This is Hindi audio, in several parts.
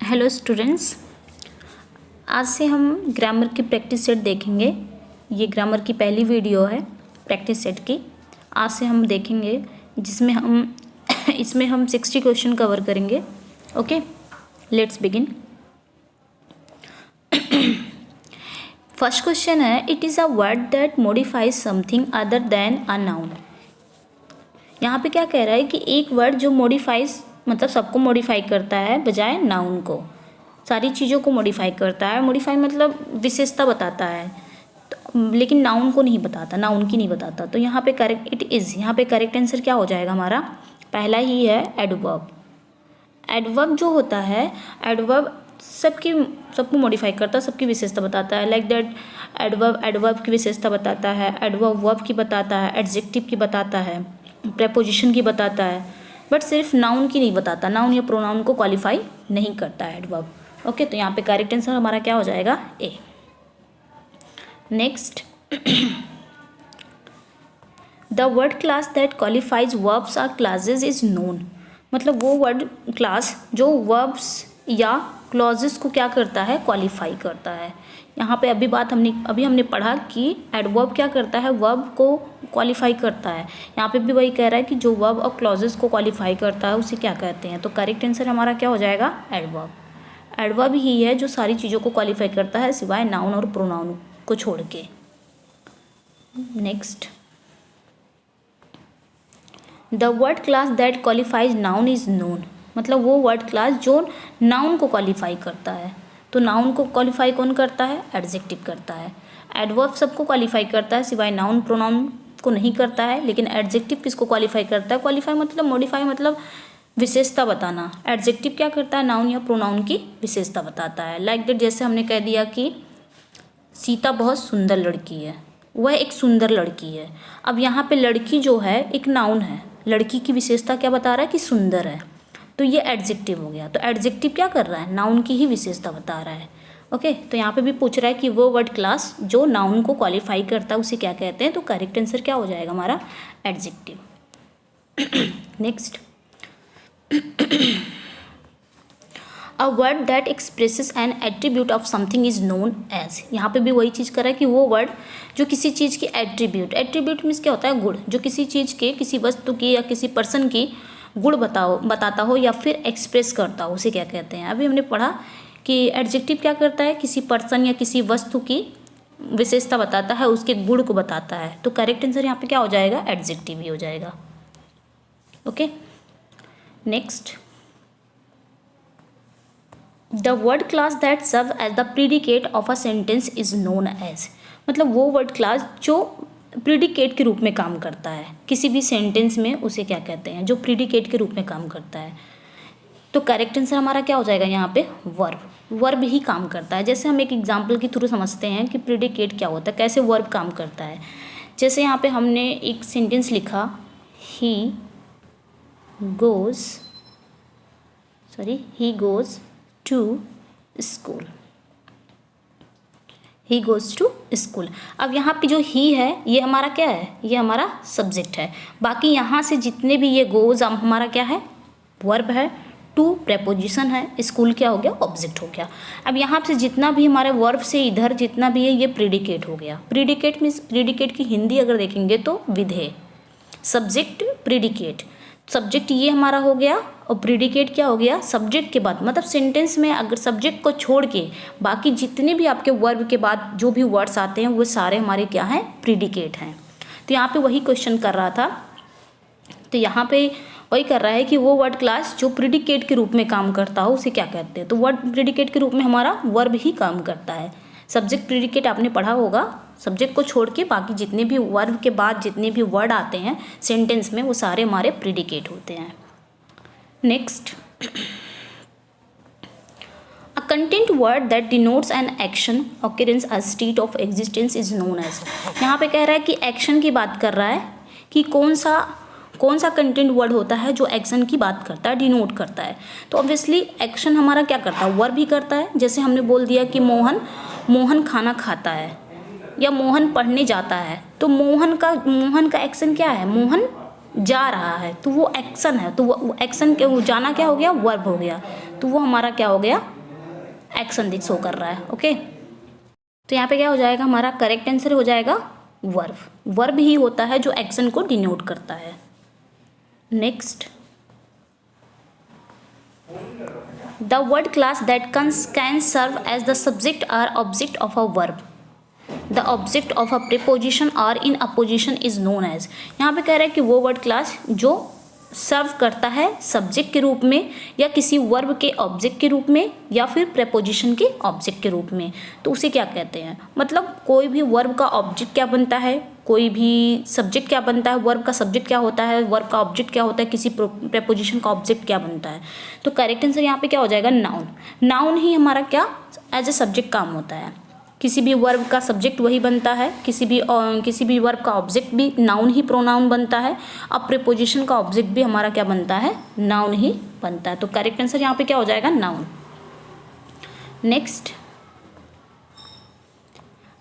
हेलो स्टूडेंट्स, आज से हम ग्रामर की प्रैक्टिस सेट देखेंगे। ये ग्रामर की पहली वीडियो है प्रैक्टिस सेट की। आज से हम देखेंगे जिसमें हम इसमें हम 60 क्वेश्चन कवर करेंगे। Okay, let's begin. First question है, it is a word that modifies something other than a noun. यहाँ पे क्या कह रहा है कि एक वर्ड जो मॉडिफाइज मतलब सबको मॉडिफाई करता है बजाय नाउन को, सारी चीज़ों को मॉडिफाई करता है। मॉडिफाई मतलब विशेषता बताता है तो, लेकिन नाउन को नहीं बताता, नाउन की नहीं बताता। तो यहाँ पे करेक्ट इट इज़, यहाँ पे करेक्ट आंसर क्या हो जाएगा हमारा? पहला ही है एडवर्ब। एडवर्ब जो होता है, एडवर्ब सबको मॉडिफाई करता है, सबकी विशेषता बताता है। लाइक दैट एडवर्ब की विशेषता बताता है, एडवर्ब वर्ब की बताता है, एडजेक्टिव की बताता है, प्रेपोजिशन की बताता है, बट सिर्फ नाउन की नहीं बताता। नाउन या प्रोनाउन को क्वालिफाई नहीं करता है एडवर्ब। ओके, तो यहाँ पे करेक्ट आंसर हमारा क्या हो जाएगा? A. Next, the word class that qualifies verbs are classes is known. मतलब वो वर्ड क्लास जो वर्ब्स या क्लॉजेस को क्या करता है? क्वालिफाई करता है। यहाँ पे अभी हमने पढ़ा कि एडवर्ब क्या करता है? वर्ब को क्वालिफाई करता है। यहाँ पे भी वही कह रहा है कि जो वर्ब और क्लॉजेस को क्वालिफाई करता है उसे क्या कहते हैं? तो करेक्ट आंसर हमारा क्या हो जाएगा? एडवर्ब। एडवर्ब ही है जो सारी चीज़ों को क्वालिफाई करता है सिवाय नाउन और प्रोनाउन को छोड़ के। Next, the word class that qualifies noun is known. मतलब वो वर्ड क्लास जो नाउन को क्वालिफाई करता है। तो नाउन को क्वालिफाई कौन करता है? एडजेक्टिव करता है। एडवर्ब सबको क्वालिफाई करता है सिवाय नाउन प्रोनाउन को नहीं करता है, लेकिन एडजेक्टिव किसको क्वालिफाई करता है? क्वालिफाई मतलब मॉडिफाई मतलब विशेषता बताना। एडजेक्टिव क्या करता है? नाउन या प्रोनाउन की विशेषता बताता है। लाइक दैट जैसे हमने कह दिया कि सीता बहुत सुंदर लड़की है, वह एक सुंदर लड़की है। अब यहाँ पे लड़की जो है एक नाउन है, लड़की की विशेषता क्या बता रहा है? कि सुंदर है। तो ये एडजेक्टिव हो गया। तो एडजेक्टिव क्या कर रहा है? नाउन की ही विशेषता बता रहा है। ओके, तो यहाँ पे भी पूछ रहा है कि वो वर्ड क्लास जो नाउन को क्वालिफाई करता है उसे क्या कहते हैं? तो करेक्ट आंसर क्या हो जाएगा हमारा? Adjective. Next, a word that expresses an attribute of something is known as. यहाँ पे भी वही चीज़ कर रहा है कि वो वर्ड जो किसी चीज़ की एट्रीब्यूट मीन्स क्या होता है? गुण। जो किसी चीज़ के, किसी वस्तु की या किसी पर्सन की गुण बताता हो या फिर एक्सप्रेस करता हो उसे क्या कहते हैं? अभी हमने पढ़ा कि एडजेक्टिव क्या करता है? किसी पर्सन या किसी वस्तु की विशेषता बताता है, उसके गुण को बताता है। तो करेक्ट आंसर यहाँ पे क्या हो जाएगा? एडजेक्टिव ही हो जाएगा। Okay, next, the word class that serve as the predicate of a sentence is known as. मतलब वो वर्ड क्लास जो प्रीडिकेट के रूप में काम करता है किसी भी सेंटेंस में, उसे क्या कहते हैं? जो प्रीडिकेट के रूप में काम करता है। तो करेक्ट आंसर हमारा क्या हो जाएगा? यहाँ पे वर्ब। वर्ब ही काम करता है। जैसे हम एक एग्जाम्पल के थ्रू समझते हैं कि प्रीडिकेट क्या होता है, कैसे वर्ब काम करता है। जैसे यहाँ पे हमने एक सेंटेंस लिखा, he goes to school. He goes to school. अब यहाँ पे जो ही है ये हमारा क्या है? ये हमारा सब्जेक्ट है। बाकी यहाँ से जितने भी ये गोज़ हमारा क्या है? वर्ब है। टू प्रेपोजिशन है। स्कूल क्या हो गया? ऑब्जेक्ट हो गया। अब यहाँ से जितना भी हमारे वर्ब से इधर जितना भी है ये प्रीडिकेट हो गया। प्रीडिकेट मीन्स, प्रीडिकेट की हिंदी अगर देखेंगे तो विधेय। सब्जेक्ट प्रीडिकेट, सब्जेक्ट ये हमारा हो गया और प्रीडिकेट क्या हो गया? सब्जेक्ट के बाद। मतलब सेंटेंस में अगर सब्जेक्ट को छोड़ के बाकी जितने भी आपके वर्ब के बाद जो भी वर्ड्स आते हैं वो सारे हमारे क्या हैं? प्रीडिकेट हैं। तो यहाँ पे वही क्वेश्चन कर रहा था। तो यहाँ पे वही कर रहा है कि वो वर्ड क्लास जो प्रीडिकेट के रूप में काम करता हो उसे क्या कहते हैं? तो वर्ड प्रीडिकेट के रूप में हमारा वर्ब ही काम करता है। सब्जेक्ट प्रीडिकेट आपने पढ़ा होगा। सब्जेक्ट को छोड़ के बाकी जितने भी वर्ब के बाद जितने भी वर्ड आते हैं सेंटेंस में वो सारे हमारे प्रीडिकेट होते हैं। Next, a content word that denotes an action occurrence a state of existence is known as. यहाँ पे कह रहा है कि एक्शन की बात कर रहा है कि कौन सा कंटेंट वर्ड होता है जो एक्शन की बात करता है, डिनोट करता है। तो ऑब्वियसली एक्शन हमारा क्या करता है? वर्ब ही करता है। जैसे हमने बोल दिया कि मोहन खाना खाता है या मोहन पढ़ने जाता है, तो मोहन का एक्शन क्या है? मोहन जा रहा है, तो वो एक्शन है। तो वो एक्शन के जाना क्या हो गया? वर्ब हो गया। तो वो हमारा क्या हो गया? एक्शन शो कर रहा है। ओके, तो यहाँ पे क्या हो जाएगा, हमारा करेक्ट आंसर हो जाएगा वर्ब। वर्ब ही होता है जो एक्शन को डिनोट करता है। Next, the word class that can serve as the subject or object of a verb, the object of a preposition और in apposition is known as. यहाँ पे कह रहा है कि वो वर्ड क्लास जो सर्व करता है सब्जेक्ट के रूप में या किसी वर्ब के ऑब्जेक्ट के रूप में या फिर प्रेपोजिशन के ऑब्जेक्ट के रूप में, तो उसे क्या कहते हैं। मतलब कोई भी वर्ब का ऑब्जेक्ट क्या बनता है, कोई भी सब्जेक्ट क्या बनता है, वर्ब का सब्जेक्ट क्या होता है, वर्ब का ऑब्जेक्ट क्या होता है, किसी प्रेपोजिशन का ऑब्जेक्ट क्या बनता है। तो करेक्ट आंसर यहाँ पे क्या हो जाएगा, नाउन। नाउन ही हमारा क्या एज ए सब्जेक्ट काम होता है। किसी भी वर्ब का सब्जेक्ट वही बनता है, किसी भी वर्ब का ऑब्जेक्ट भी नाउन ही प्रोनाउन बनता है। अब प्रीपोजिशन का ऑब्जेक्ट भी हमारा क्या बनता है, नाउन ही बनता है। तो करेक्ट आंसर यहाँ पे क्या हो जाएगा, noun. Next,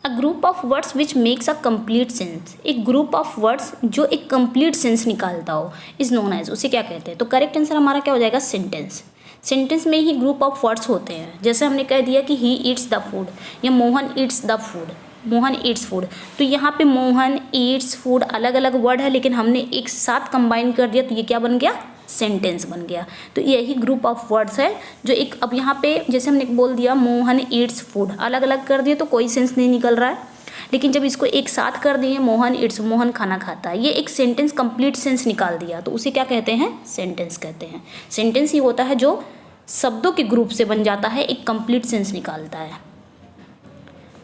a group of words which makes a complete sense. एक ग्रुप ऑफ वर्ड्स जो एक कंप्लीट सेंस निकालता हो इज नोन एज, उसे क्या कहते हैं। तो करेक्ट आंसर हमारा क्या हो जाएगा, सेंटेंस। सेंटेंस में ही ग्रुप ऑफ वर्ड्स होते हैं। जैसे हमने कह दिया कि ही ईट्स द फूड या Mohan eats the food, Mohan Yeats food, तो यहाँ पे मोहन ईट्स फूड अलग अलग वर्ड है लेकिन हमने एक साथ कंबाइन कर दिया तो ये क्या बन गया, सेंटेंस बन गया। तो यही ग्रुप ऑफ वर्ड्स है जो एक, अब यहाँ पे जैसे हमने बोल दिया मोहन ईट्स फूड, अलग अलग कर दिए तो कोई सेंस नहीं निकल रहा है, लेकिन जब इसको एक साथ कर दिए मोहन ईट्स, मोहन खाना खाता है, ये एक सेंटेंस कंप्लीट सेंस निकाल दिया, तो उसे क्या कहते हैं, सेंटेंस कहते हैं। सेंटेंस ही होता है जो शब्दों के ग्रुप से बन जाता है, एक कंप्लीट सेंस निकालता है।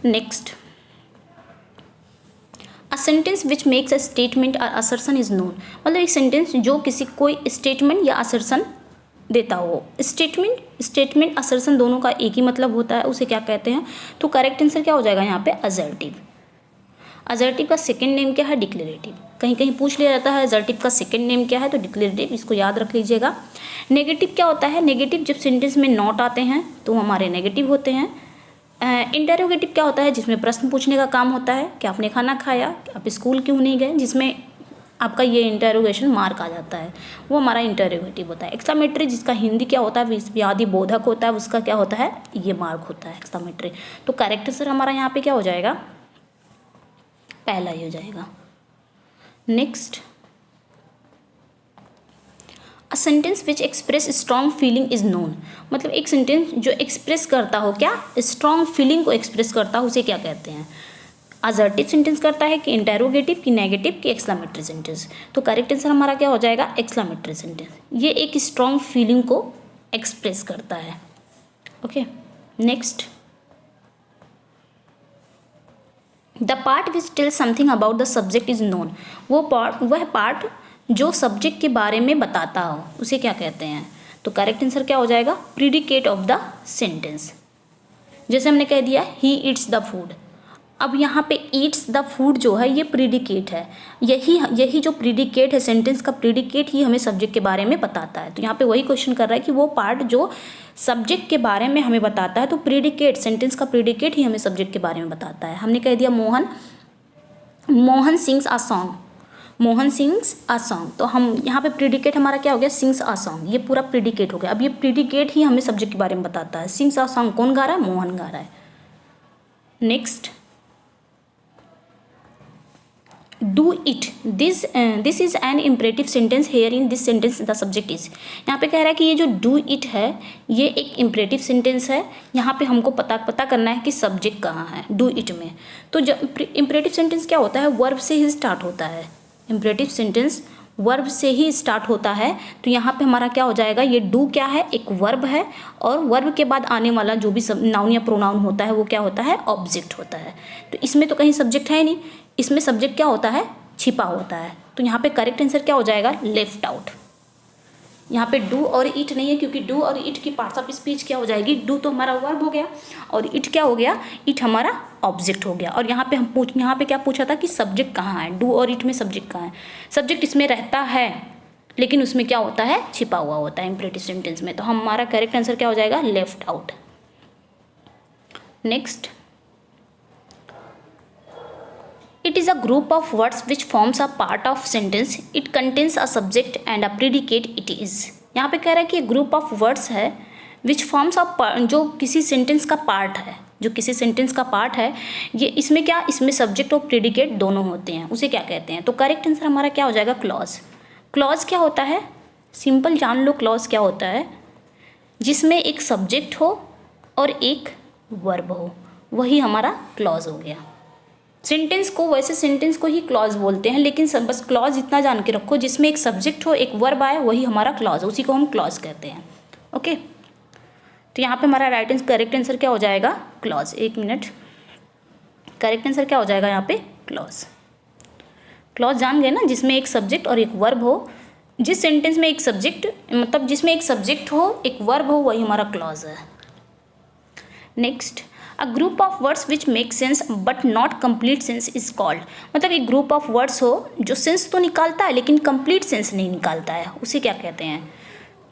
Next, a sentence which makes a statement और असर्शन इज नोन। मतलब एक सेंटेंस जो किसी कोई स्टेटमेंट या असर्शन देता हो। स्टेटमेंट असर्शन दोनों का एक ही मतलब होता है, उसे क्या कहते हैं। तो करेक्ट आंसर क्या हो जाएगा यहाँ पे, असर्टिव। असर्टिव का सेकंड नेम क्या है, डिक्लेरेटिव। कहीं कहीं पूछ लिया जाता है असर्टिव का सेकंड नेम क्या है, तो डिक्लेरेटिव, इसको याद रख लीजिएगा। नेगेटिव क्या होता है, नेगेटिव जब सेंटेंस में नॉट आते हैं तो हमारे नेगेटिव होते हैं। इंटरोगेटिव क्या होता है, जिसमें प्रश्न पूछने का काम होता है कि आपने खाना खाया, आप स्कूल क्यों नहीं गए, जिसमें आपका ये इंटरोगेशन मार्क आ जाता है, वो हमारा इंटरोगेटिव होता है। एक्सक्लेमेटरी जिसका हिंदी क्या होता है, व्याधि बोधक होता है, उसका क्या होता है, ये मार्क होता है एक्सक्लेमेटरी। तो करेक्ट आंसर हमारा यहाँ पे क्या हो जाएगा, पहला ही हो जाएगा। Next, a sentence which express strong feeling is known. मतलब एक सेंटेंस जो एक्सप्रेस करता हो क्या, स्ट्रॉन्ग फीलिंग को एक्सप्रेस करता हो, उसे क्या कहते हैं। असर्टिव सेंटेंस करता है कि इंटरोगेटिव की नेगेटिव की एक्सक्लेमेटरी सेंटेंस। तो करेक्ट आंसर हमारा क्या हो जाएगा, एक्सक्लेमेटरी सेंटेंस। ये एक स्ट्रॉन्ग फीलिंग को एक्सप्रेस करता है। Okay, next, the part which tells something about the subject is known. वह पार्ट जो सब्जेक्ट के बारे में बताता हो, उसे क्या कहते हैं। तो करेक्ट आंसर क्या हो जाएगा, प्रीडिकेट ऑफ द सेंटेंस। जैसे हमने कह दिया ही ईट्स द फूड, अब यहाँ पे ईट्स द फूड जो है ये प्रीडिकेट है। यही जो प्रीडिकेट है, सेंटेंस का प्रीडिकेट ही हमें सब्जेक्ट के बारे में बताता है। तो यहाँ पे वही क्वेश्चन कर रहा है कि वो पार्ट जो सब्जेक्ट के बारे में हमें बताता है, तो प्रीडिकेट, सेंटेंस का प्रीडिकेट ही हमें सब्जेक्ट के बारे में बताता है। हमने कह दिया मोहन सिंग्स आ सॉन्ग, मोहन सिंग्स आ सॉन्ग, तो हम यहाँ पे प्रीडिकेट हमारा क्या हो गया, सिंग्स आ सॉन्ग, ये पूरा प्रीडिकेट हो गया। अब ये प्रीडिकेट ही हमें सब्जेक्ट के बारे में बताता है। सिंग्स आ सॉन्ग कौन गा रहा है, मोहन गा रहा है। Next, do it, this is an imperative sentence here in this sentence the subject is. यहाँ पे कह रहा है कि ये जो डू इट है ये एक इम्परेटिव सेंटेंस है। यहाँ पे हमको पता करना है कि सब्जेक्ट कहाँ है डू इट में। तो जब इम्परेटिव सेंटेंस क्या होता है, वर्ब से ही स्टार्ट होता है। इम्परेटिव सेंटेंस वर्ब से ही स्टार्ट होता है। तो यहाँ पे हमारा क्या हो जाएगा, ये डू क्या है, एक वर्ब है, और वर्ब के बाद आने वाला जो भी नाउन या प्रोनाउन होता है वो क्या होता है, ऑब्जेक्ट होता है। तो इसमें तो कहीं सब्जेक्ट है नहीं, इसमें सब्जेक्ट क्या होता है, छिपा होता है। तो यहाँ पे करेक्ट आंसर क्या हो जाएगा, लेफ्ट आउट। यहाँ पे डू और इट नहीं है, क्योंकि डू और इट की पार्ट्स ऑफ स्पीच क्या हो जाएगी, डू तो हमारा वर्ब हो गया और इट क्या हो गया, इट हमारा ऑब्जेक्ट हो गया। और यहाँ पे यहाँ पे क्या पूछा था कि सब्जेक्ट कहाँ है, डू और इट में सब्जेक्ट कहाँ है। सब्जेक्ट इसमें रहता है लेकिन उसमें क्या होता है, छिपा हुआ होता है इम्परेटिव सेंटेंस में। तो हमारा करेक्ट आंसर क्या हो जाएगा, left out. Next, it is a group of words which forms a part of sentence. It contains a subject and a predicate it is. यहाँ पे कह रहा है कि ग्रुप ऑफ वर्ड्स है विच फॉर्म्स ऑफ, जो किसी सेंटेंस का पार्ट है, जो किसी सेंटेंस का पार्ट है, ये इसमें क्या, इसमें सब्जेक्ट और प्रेडिकेट दोनों होते हैं, उसे क्या कहते हैं? तो करेक्ट आंसर हमारा क्या हो जाएगा? क्लॉज। क्लॉज क्या होता है? सिंपल जान लो क्लॉज क्या होता है, जिसमें एक सब्जेक्ट हो और एक वर्ब हो, वही हमारा क्लॉज हो गया। सेंटेंस को, वैसे सेंटेंस को ही क्लॉज बोलते हैं, लेकिन सब बस क्लॉज इतना जान के रखो, जिसमें एक सब्जेक्ट हो, एक वर्ब आए, वही हमारा क्लॉज है, उसी को हम क्लॉज कहते हैं। ओके, तो यहाँ पे हमारा करेक्ट आंसर क्या हो जाएगा? क्लॉज। एक मिनट, करेक्ट आंसर क्या हो जाएगा यहाँ पे? क्लॉज। क्लॉज जान गए ना, जिसमें एक सब्जेक्ट और एक वर्ब हो। जिस सेंटेंस में एक सब्जेक्ट, मतलब जिसमें एक सब्जेक्ट हो, एक वर्ब हो, वही हमारा क्लॉज है। Next, a group of words which make sense but not complete sense is called. मतलब एक ग्रुप ऑफ वर्ड्स हो जो सेंस तो निकालता है लेकिन कंप्लीट सेंस नहीं निकालता है, उसे क्या कहते हैं?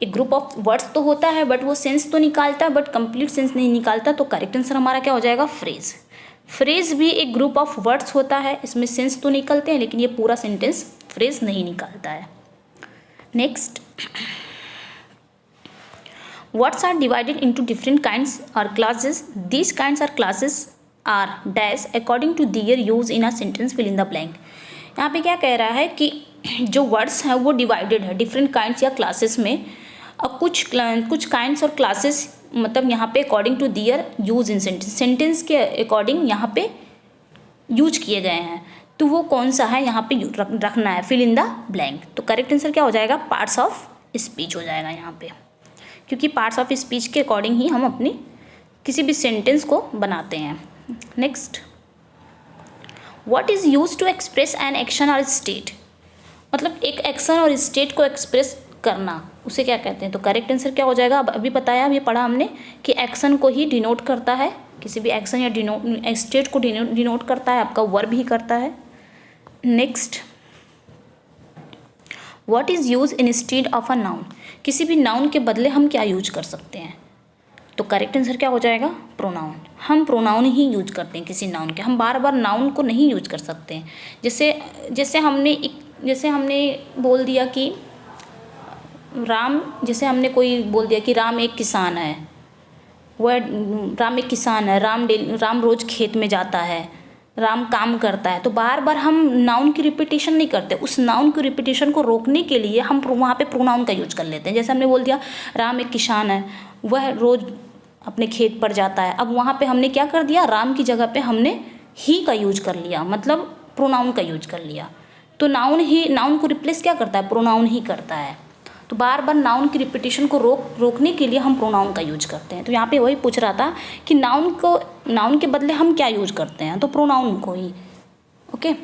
एक ग्रुप ऑफ वर्ड्स तो होता है बट वो सेंस तो निकालता है बट कंप्लीट सेंस नहीं निकालता, तो करेक्ट आंसर हमारा क्या हो जाएगा? फ्रेज। फ्रेज भी एक ग्रुप ऑफ वर्ड्स होता है, इसमें सेंस तो निकलते हैं लेकिन ये पूरा सेंटेंस फ्रेज नहीं निकालता है। Next, words are divided into different kinds or classes. These kinds or classes are dash according to their use in a sentence, fill in the blank. यहाँ पे क्या कह रहा है कि जो वर्ड्स हैं वो डिवाइडेड है डिफरेंट काइंड्स या क्लासेस में, और कुछ काइंड्स और क्लासेस मतलब यहाँ पे according to their use in sentence, sentence के अकॉर्डिंग यहाँ पे यूज किए गए हैं, तो वो कौन सा है यहाँ पे रखना है, फिल इन द ब्लैंक। तो करेक्ट आंसर क्या हो जाएगा? पार्ट्स ऑफ स्पीच हो जाएगा यहाँ पे, क्योंकि पार्ट्स ऑफ स्पीच के अकॉर्डिंग ही हम अपनी किसी भी सेंटेंस को बनाते हैं। Next, what is use to express an action और स्टेट। मतलब एक एक्शन और स्टेट को एक्सप्रेस करना, उसे क्या कहते हैं? तो करेक्ट आंसर क्या हो जाएगा? अब अभी बताया, अभी पढ़ा हमने कि एक्शन को ही डिनोट करता है, किसी भी एक्शन या स्टेट को डिनोट करता है, आपका वर्ब ही करता है। Next, what is use instead of a noun. किसी भी नाउन के बदले हम क्या यूज कर सकते हैं? तो करेक्ट आंसर क्या हो जाएगा? प्रोनाउन। हम प्रोनाउन ही यूज करते हैं किसी नाउन के, हम बार बार नाउन को नहीं यूज कर सकते हैं। जैसे हमने बोल दिया कि राम, जैसे हमने कोई बोल दिया कि राम एक किसान है, वह राम एक किसान है, राम रोज खेत में जाता है, राम काम करता है, तो बार बार हम नाउन की रिपीटेशन नहीं करते, उस नाउन की रिपीटेशन को रोकने के लिए हम वहाँ पे प्रोनाउन का यूज कर लेते हैं। जैसे हमने बोल दिया राम एक किसान है, वह रोज़ अपने खेत पर जाता है, अब वहाँ पे हमने क्या कर दिया, राम की जगह पे हमने ही का यूज कर लिया, मतलब प्रोनाउन का यूज कर लिया। तो नाउन को रिप्लेस क्या करता है? प्रोनाउन ही करता है। तो बार बार नाउन की रिपीटेशन को रोकने के लिए हम प्रोनाउन का यूज करते हैं। तो यहाँ पे वही पूछ रहा था कि नाउन के बदले हम क्या यूज करते हैं, तो प्रोनाउन को ही। Okay,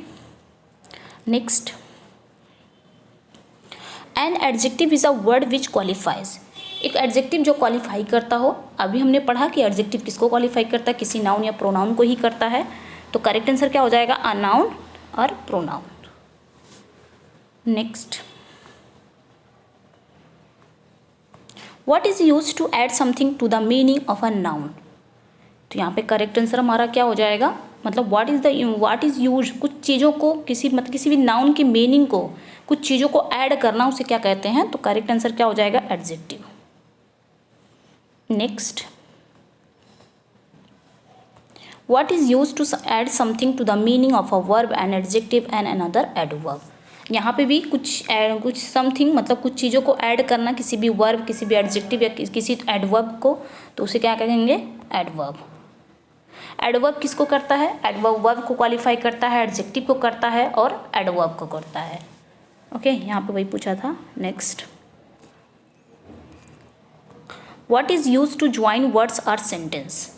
next, an adjective is a word which qualifies. एक एडजेक्टिव जो क्वालिफाई करता हो, अभी हमने पढ़ा कि एडजेक्टिव किसको क्वालिफाई करता है, किसी नाउन या प्रोनाउन को ही करता है। तो करेक्ट आंसर क्या हो जाएगा? अ नाउन और pronoun. Next, what is use to add something to the meaning of a noun. तो यहाँ पे करेक्ट आंसर हमारा क्या हो जाएगा? मतलब व्हाट इज़ यूज, कुछ चीज़ों को किसी भी नाउन की मीनिंग को कुछ चीज़ों को ऐड करना, उसे क्या कहते हैं? तो करेक्ट आंसर क्या हो जाएगा? Adjective. Next, what is use to add something to the meaning of a verb and adjective and another adverb. यहाँ पे भी कुछ समथिंग मतलब कुछ चीज़ों को ऐड करना, किसी भी वर्ब, किसी भी एडजेक्टिव या किसी एडवर्ब को, तो उसे क्या कहेंगे? एडवर्ब। एडवर्ब किसको करता है? एडवर्ब वर्ब को क्वालिफाई करता है, एडजेक्टिव को करता है और एडवर्ब को करता है। ओके, यहाँ पे वही पूछा था। Next, what is use to join words और सेंटेंस।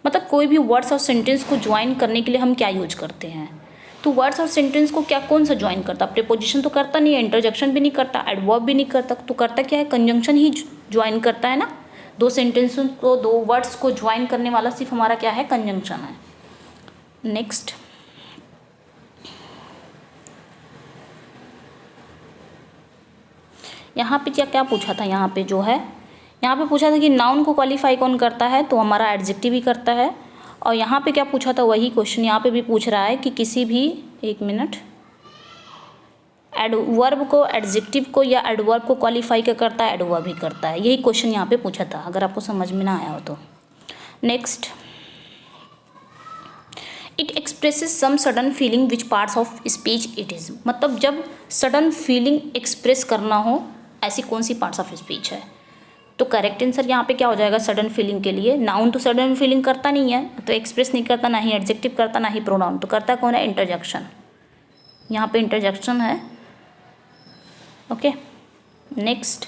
मतलब कोई भी वर्ड्स और सेंटेंस को ज्वाइन करने के लिए हम क्या यूज करते हैं? तो वर्ड्स और सेंटेंस को कौन सा ज्वाइन करता? प्रीपोजिशन तो करता नहीं है, इंटरजेक्शन भी नहीं करता, एडवर्ब भी नहीं करता, तो करता क्या है? कंजंक्शन ही ज्वाइन करता है ना। दो सेंटेंस को, दो वर्ड्स को ज्वाइन करने वाला सिर्फ हमारा क्या है? कंजंक्शन है। नेक्स्ट, यहाँ पे क्या पूछा था? यहाँ पे जो है, यहाँ पे पूछा था कि नाउन को क्वालिफाई कौन करता है, तो हमारा एडजेक्टिव ही करता है। और यहाँ पे क्या पूछा था? वही क्वेश्चन यहाँ पे भी पूछ रहा है कि किसी भी, एक मिनट, एडवर्ब को, एडजेक्टिव को या एडवर्ब को क्वालिफाई क्या करता है, एडवर्ब ही करता है। यही क्वेश्चन यहाँ पे पूछा था, अगर आपको समझ में ना आया हो तो। Next, it expresses some sudden feeling which parts of speech it is. मतलब जब सडन फीलिंग एक्सप्रेस करना हो, ऐसी कौन सी पार्ट्स ऑफ स्पीच है। तो करेक्ट आंसर यहाँ पे क्या हो जाएगा, सडन फीलिंग के लिए। नाउन तो सडन फीलिंग करता नहीं है, तो एक्सप्रेस नहीं करता, ना ही एडजेक्टिव करता, ना ही प्रोनाउन। तो करता कौन है, इंटरजेक्शन। यहाँ पे इंटरजेक्शन है। Okay, next,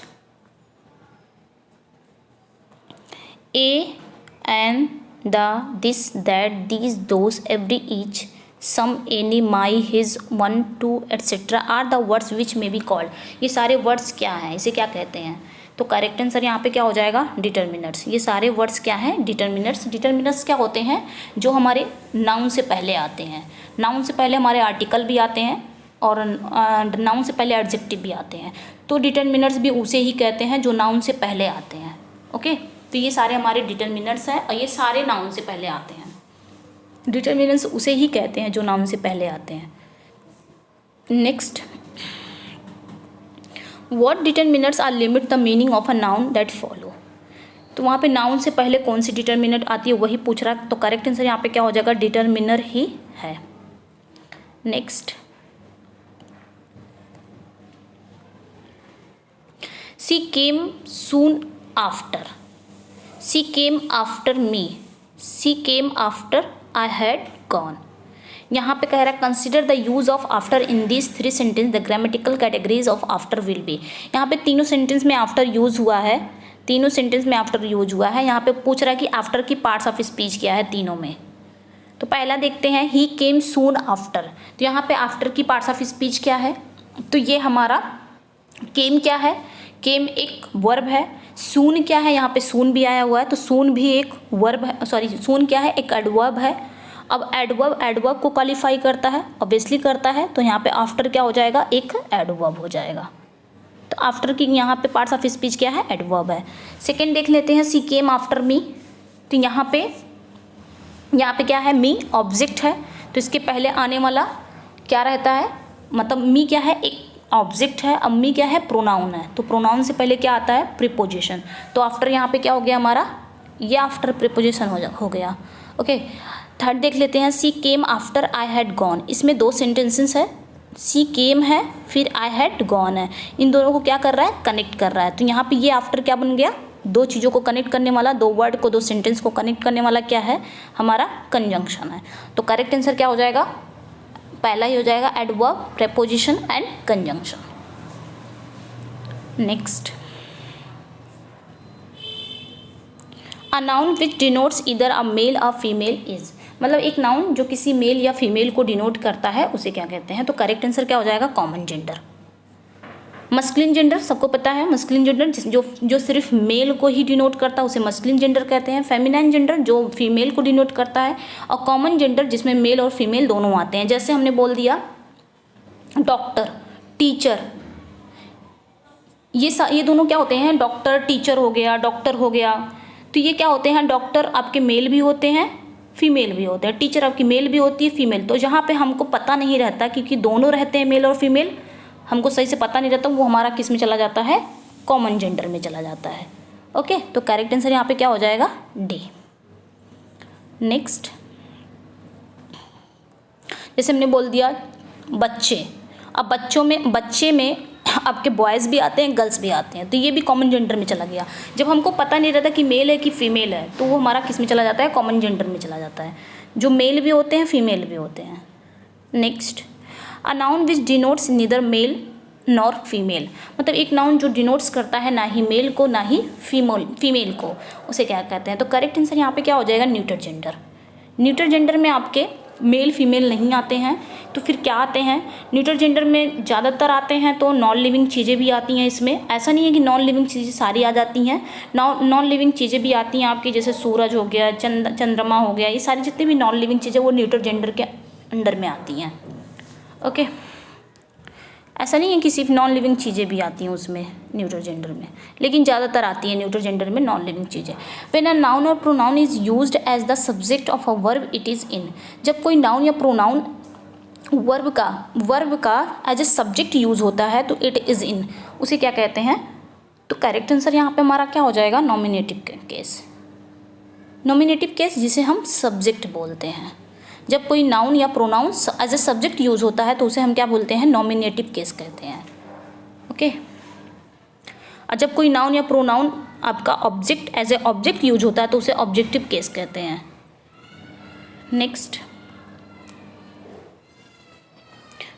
a an the this that these those every each some any my his one two etcetera are the words which may be called. ये सारे वर्ड्स क्या हैं, इसे क्या कहते हैं। तो करेक्ट आंसर यहाँ पे क्या हो जाएगा, डिटर्मिनर्स। ये सारे वर्ड्स क्या हैं, डिटर्मिनर्स। डिटर्मिनर्स क्या होते हैं, जो हमारे नाउन से पहले आते हैं। नाउन से पहले हमारे आर्टिकल भी आते हैं और नाउन से पहले एडजेक्टिव भी आते हैं। तो डिटर्मिनर्स भी उसे ही कहते हैं जो नाउन से पहले आते हैं। ओके, तो ये सारे हमारे डिटर्मिनर्स हैं और ये सारे नाउन से पहले आते हैं। डिटर्मिनर्स उसे ही कहते हैं जो नाउन से पहले आते हैं। Next, what determiners are limit the meaning of a noun that follow. तो वहाँ पे नाउन से पहले कौन सी डिटर्मिनर आती है वही पूछ रहा है। तो करेक्ट आंसर यहाँ पे क्या हो जाएगा, डिटर्मिनर ही है। Next, she came soon after, she came after me, she came after I had gone. यहाँ पे कह रहा है consider the use of after in this three sentence, the grammatical categories of after will be. यहाँ पे तीनों सेंटेंस में आफ्टर यूज हुआ है, तीनों सेंटेंस में आफ्टर यूज हुआ है। यहाँ पे पूछ रहा है कि आफ्टर की पार्ट्स ऑफ स्पीच क्या है तीनों में। तो पहला देखते हैं, ही केम सून आफ्टर। तो यहाँ पे आफ्टर की पार्ट्स ऑफ स्पीच क्या है, तो ये हमारा केम क्या है, केम एक वर्ब है। सून क्या है, यहाँ पे सून भी आया हुआ है, तो सून भी एक वर्ब है, सॉरी सून क्या है, एक एडवर्ब है। अब एडवर्ब को क्वालिफाई करता है, ऑब्वियसली करता है, तो यहाँ पे आफ्टर क्या हो जाएगा, एक एडवर्ब हो जाएगा। तो आफ्टर की यहाँ पे पार्ट्स ऑफ स्पीच क्या है, एडवर्ब है। सेकंड देख लेते हैं, सी केम आफ्टर मी। तो यहाँ पे क्या है, मी ऑब्जेक्ट है, तो इसके पहले आने वाला क्या रहता है, मतलब मी क्या है, एक ऑब्जेक्ट है। अब मी क्या है, प्रोनाउन है, तो प्रोनाउन से पहले क्या आता है, प्रीपोजिशन। तो आफ्टर यहाँ पे क्या हो गया हमारा, ये आफ्टर प्रीपोजिशन हो गया। ओके, थर्ड देख लेते हैं, she came after I had gone. इसमें दो सेंटेंसेस है, सी केम है, फिर आई हैड गॉन है। इन दोनों को क्या कर रहा है, कनेक्ट कर रहा है। तो यहाँ पे ये आफ्टर क्या बन गया, दो चीज़ों को कनेक्ट करने वाला, दो वर्ड को, दो सेंटेंस को कनेक्ट करने वाला क्या है, हमारा कंजंक्शन है। तो करेक्ट आंसर क्या हो जाएगा, पहला ही हो जाएगा, adverb, preposition and conjunction. Next, a noun which denotes इधर अ मेल अ फीमेल इज। मतलब एक नाउन जो किसी मेल या फीमेल को डिनोट करता है उसे क्या कहते हैं। तो करेक्ट आंसर क्या हो जाएगा, कॉमन जेंडर। मस्कुलिन जेंडर सबको पता है, मस्कुलिन जेंडर जो सिर्फ मेल को ही डिनोट करता है उसे मस्कुलिन जेंडर कहते हैं। फेमिनाइन जेंडर जो फीमेल को डिनोट करता है, और कॉमन जेंडर जिसमें मेल और फीमेल दोनों आते हैं। जैसे हमने बोल दिया डॉक्टर, टीचर, ये दोनों क्या होते हैं, डॉक्टर, टीचर हो गया, डॉक्टर हो गया। तो ये क्या होते हैं, डॉक्टर आपके मेल भी होते हैं, फीमेल भी होते हैं। टीचर आपकी मेल भी होती है, फीमेल। तो जहाँ पे हमको पता नहीं रहता, क्योंकि दोनों रहते हैं मेल और फीमेल, हमको सही से पता नहीं रहता, वो हमारा किस में चला जाता है, कॉमन जेंडर में चला जाता है। ओके, तो करेक्ट आंसर यहाँ पे क्या हो जाएगा, डी। नेक्स्ट, जैसे हमने बोल दिया बच्चे। अब बच्चे में आपके बॉयज़ भी आते हैं, गर्ल्स भी आते हैं, तो ये भी कॉमन जेंडर में चला गया। जब हमको पता नहीं रहता कि मेल है कि फीमेल है, तो वो हमारा किस में चला जाता है, कॉमन जेंडर में चला जाता है। जो मेल भी होते हैं, फीमेल भी होते हैं। Next, a noun which denotes neither male nor female. मतलब एक नाउन जो डिनोट्स करता है ना ही मेल को ना ही फीमेल को, उसे क्या कहते हैं। तो करेक्ट आंसर यहाँ पे क्या हो जाएगा, न्यूटर जेंडर। न्यूटर जेंडर में आपके मेल फीमेल नहीं आते हैं, तो फिर क्या आते हैं, न्यूटर जेंडर में ज़्यादातर आते हैं तो नॉन लिविंग चीज़ें भी आती हैं इसमें। ऐसा नहीं है कि नॉन लिविंग चीज़ें सारी आ जाती हैं, नॉन लिविंग चीज़ें भी आती हैं आपकी, जैसे सूरज हो गया, चंद्रमा हो गया, ये सारी जितनी भी नॉन लिविंग चीज़ें वो न्यूटर जेंडर के अंडर में आती हैं। ओके, ऐसा नहीं है कि सिर्फ नॉन लिविंग चीज़ें भी आती हैं उसमें न्यूटर जेंडर में, लेकिन ज़्यादातर आती हैं न्यूटर जेंडर में नॉन लिविंग चीज़ें। व्हेन अ नाउन और pronoun is used as the subject of a verb it is in. जब कोई नाउन या प्रोनाउन वर्ब का एज ए सब्जेक्ट यूज़ होता है तो इट इज़ इन, उसे क्या कहते हैं? तो करेक्ट आंसर यहाँ पे हमारा क्या हो जाएगा? Nominative case. नॉमिनेटिव केस जिसे हम सब्जेक्ट बोलते हैं। जब कोई नाउन या pronoun as a subject use होता है तो उसे हम क्या बोलते हैं? नॉमिनेटिव केस कहते हैं। ओके। और जब कोई नाउन या प्रोनाउन आपका object as a object use होता है तो उसे ऑब्जेक्टिव केस कहते हैं। नेक्स्ट,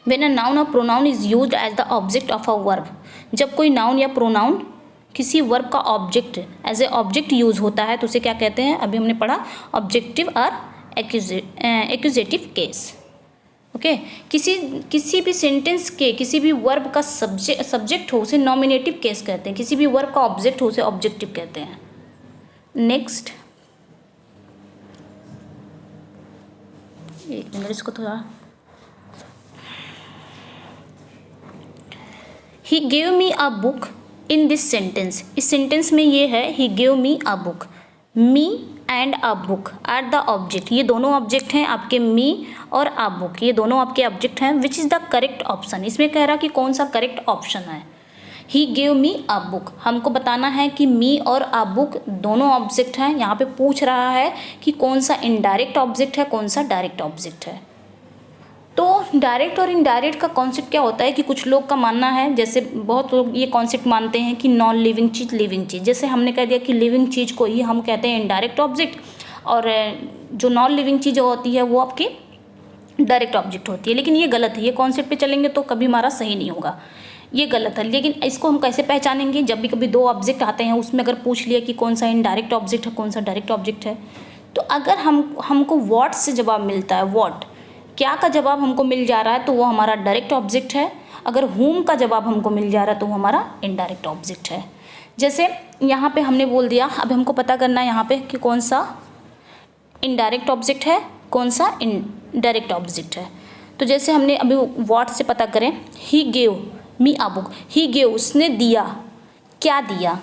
व्हेन अ नाउन और pronoun is used as the object of a verb, जब कोई नाउन या प्रोनाउन किसी वर्ब का object as a object use होता है तो उसे क्या कहते हैं? अभी हमने पढ़ा ऑब्जेक्टिव और एक्यूजेटिव केस। ओके। किसी भी सेंटेंस के किसी भी वर्ब का सब्जेक्ट हो उसे नॉमिनेटिव केस कहते हैं, किसी भी वर्ब का ऑब्जेक्ट हो उसे ऑब्जेक्टिव कहते हैं। नेक्स्ट, एक मिनट इसको थोड़ा, he gave me a book in this sentence, इस सेंटेंस में ये है he gave me a book, me and a book are the object, ये दोनों ऑब्जेक्ट हैं आपके, मी और अ बुक ये दोनों आपके ऑब्जेक्ट हैं। Which is the correct option, इसमें कह रहा कि कौन सा करेक्ट ऑप्शन है? He gave me a book, हमको बताना है कि मी और अ बुक दोनों ऑब्जेक्ट हैं। यहाँ पे पूछ रहा है कि कौन सा इनडायरेक्ट ऑब्जेक्ट है, कौन सा डायरेक्ट ऑब्जेक्ट है। तो डायरेक्ट और इनडायरेक्ट का कॉन्सेप्ट क्या होता है कि कुछ लोग का मानना है, जैसे बहुत लोग ये कॉन्सेप्ट मानते हैं कि नॉन लिविंग चीज़ लिविंग चीज़, जैसे हमने कह दिया कि लिविंग चीज़ को ही हम कहते हैं इनडायरेक्ट ऑब्जेक्ट, और जो नॉन लिविंग चीज़ होती है वो आपकी डायरेक्ट ऑब्जेक्ट होती है। लेकिन ये गलत है, ये कॉन्सेप्ट पे चलेंगे तो कभी हमारा सही नहीं होगा, ये गलत है। लेकिन इसको हम कैसे पहचानेंगे? जब भी कभी दो ऑब्जेक्ट आते हैं उसमें अगर पूछ लिया कि कौन सा इनडायरेक्ट ऑब्जेक्ट है कौन सा डायरेक्ट ऑब्जेक्ट है, तो अगर हमको व्हाट से जवाब मिलता है, व्हाट क्या का जवाब हमको मिल जा रहा है तो वो हमारा डायरेक्ट ऑब्जेक्ट है। अगर whom का जवाब हमको मिल जा रहा है तो वो हमारा इनडायरेक्ट ऑब्जेक्ट है। जैसे यहाँ पे हमने बोल दिया, अब हमको पता करना है यहाँ पे कि कौन सा इनडायरेक्ट ऑब्जेक्ट है कौन सा डायरेक्ट ऑब्जेक्ट है। तो जैसे हमने अभी व्हाट से पता करें, ही gave me a book, he gave उसने दिया, क्या दिया?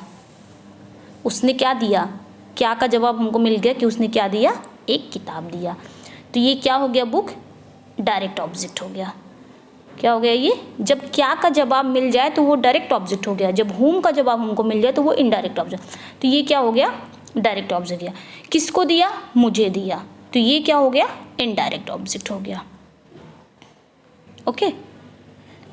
उसने क्या दिया? क्या का जवाब हमको मिल गया कि उसने क्या दिया? एक किताब दिया। तो ये क्या हो गया? बुक डायरेक्ट ऑब्जेक्ट हो गया। क्या हो गया ये? जब क्या का जवाब मिल जाए तो वो डायरेक्ट ऑब्जेक्ट हो गया, जब whom का जवाब हमको मिल जाए तो वो इनडायरेक्ट ऑब्जेक्ट। तो ये क्या हो गया? डायरेक्ट ऑब्जेक्ट गया। किसको दिया? मुझे दिया, तो ये क्या हो गया? इनडायरेक्ट ऑब्जेक्ट हो गया। ओके।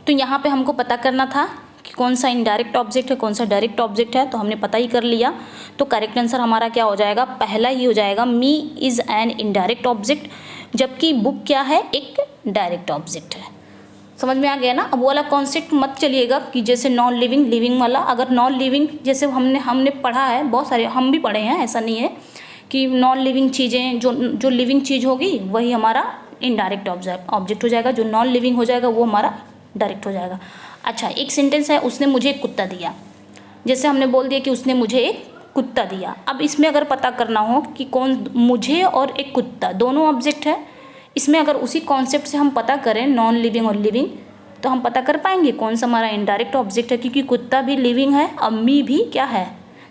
तो यहाँ पे हमको पता करना था कि कौन सा इनडायरेक्ट ऑब्जेक्ट है कौन सा डायरेक्ट ऑब्जेक्ट है, तो हमने पता ही कर लिया। तो करेक्ट आंसर हमारा क्या हो जाएगा? पहला ही हो जाएगा, me is an indirect object, जबकि बुक क्या है? एक डायरेक्ट ऑब्जेक्ट है। समझ में आ गया ना? अब वो वाला कॉन्सेप्ट मत चलिएगा कि जैसे नॉन लिविंग लिविंग वाला, अगर नॉन लिविंग जैसे हमने पढ़ा है, बहुत सारे हम भी पढ़े हैं, ऐसा नहीं है कि नॉन लिविंग चीज़ें जो लिविंग चीज़ होगी वही हमारा इनडायरेक्ट ऑब्जेक्ट हो जाएगा, जो नॉन लिविंग हो जाएगा वो हमारा डायरेक्ट हो जाएगा। अच्छा, एक सेंटेंस है, उसने मुझे एक कुत्ता दिया, जैसे हमने बोल दिया कि उसने मुझे एक कुत्ता दिया। अब इसमें अगर पता करना हो कि कौन, मुझे और एक कुत्ता दोनों ऑब्जेक्ट है, इसमें अगर उसी कॉन्सेप्ट से हम पता करें नॉन लिविंग और लिविंग, तो हम पता कर पाएंगे कौन सा हमारा इनडायरेक्ट ऑब्जेक्ट है, क्योंकि कुत्ता भी लिविंग है और मी भी क्या है?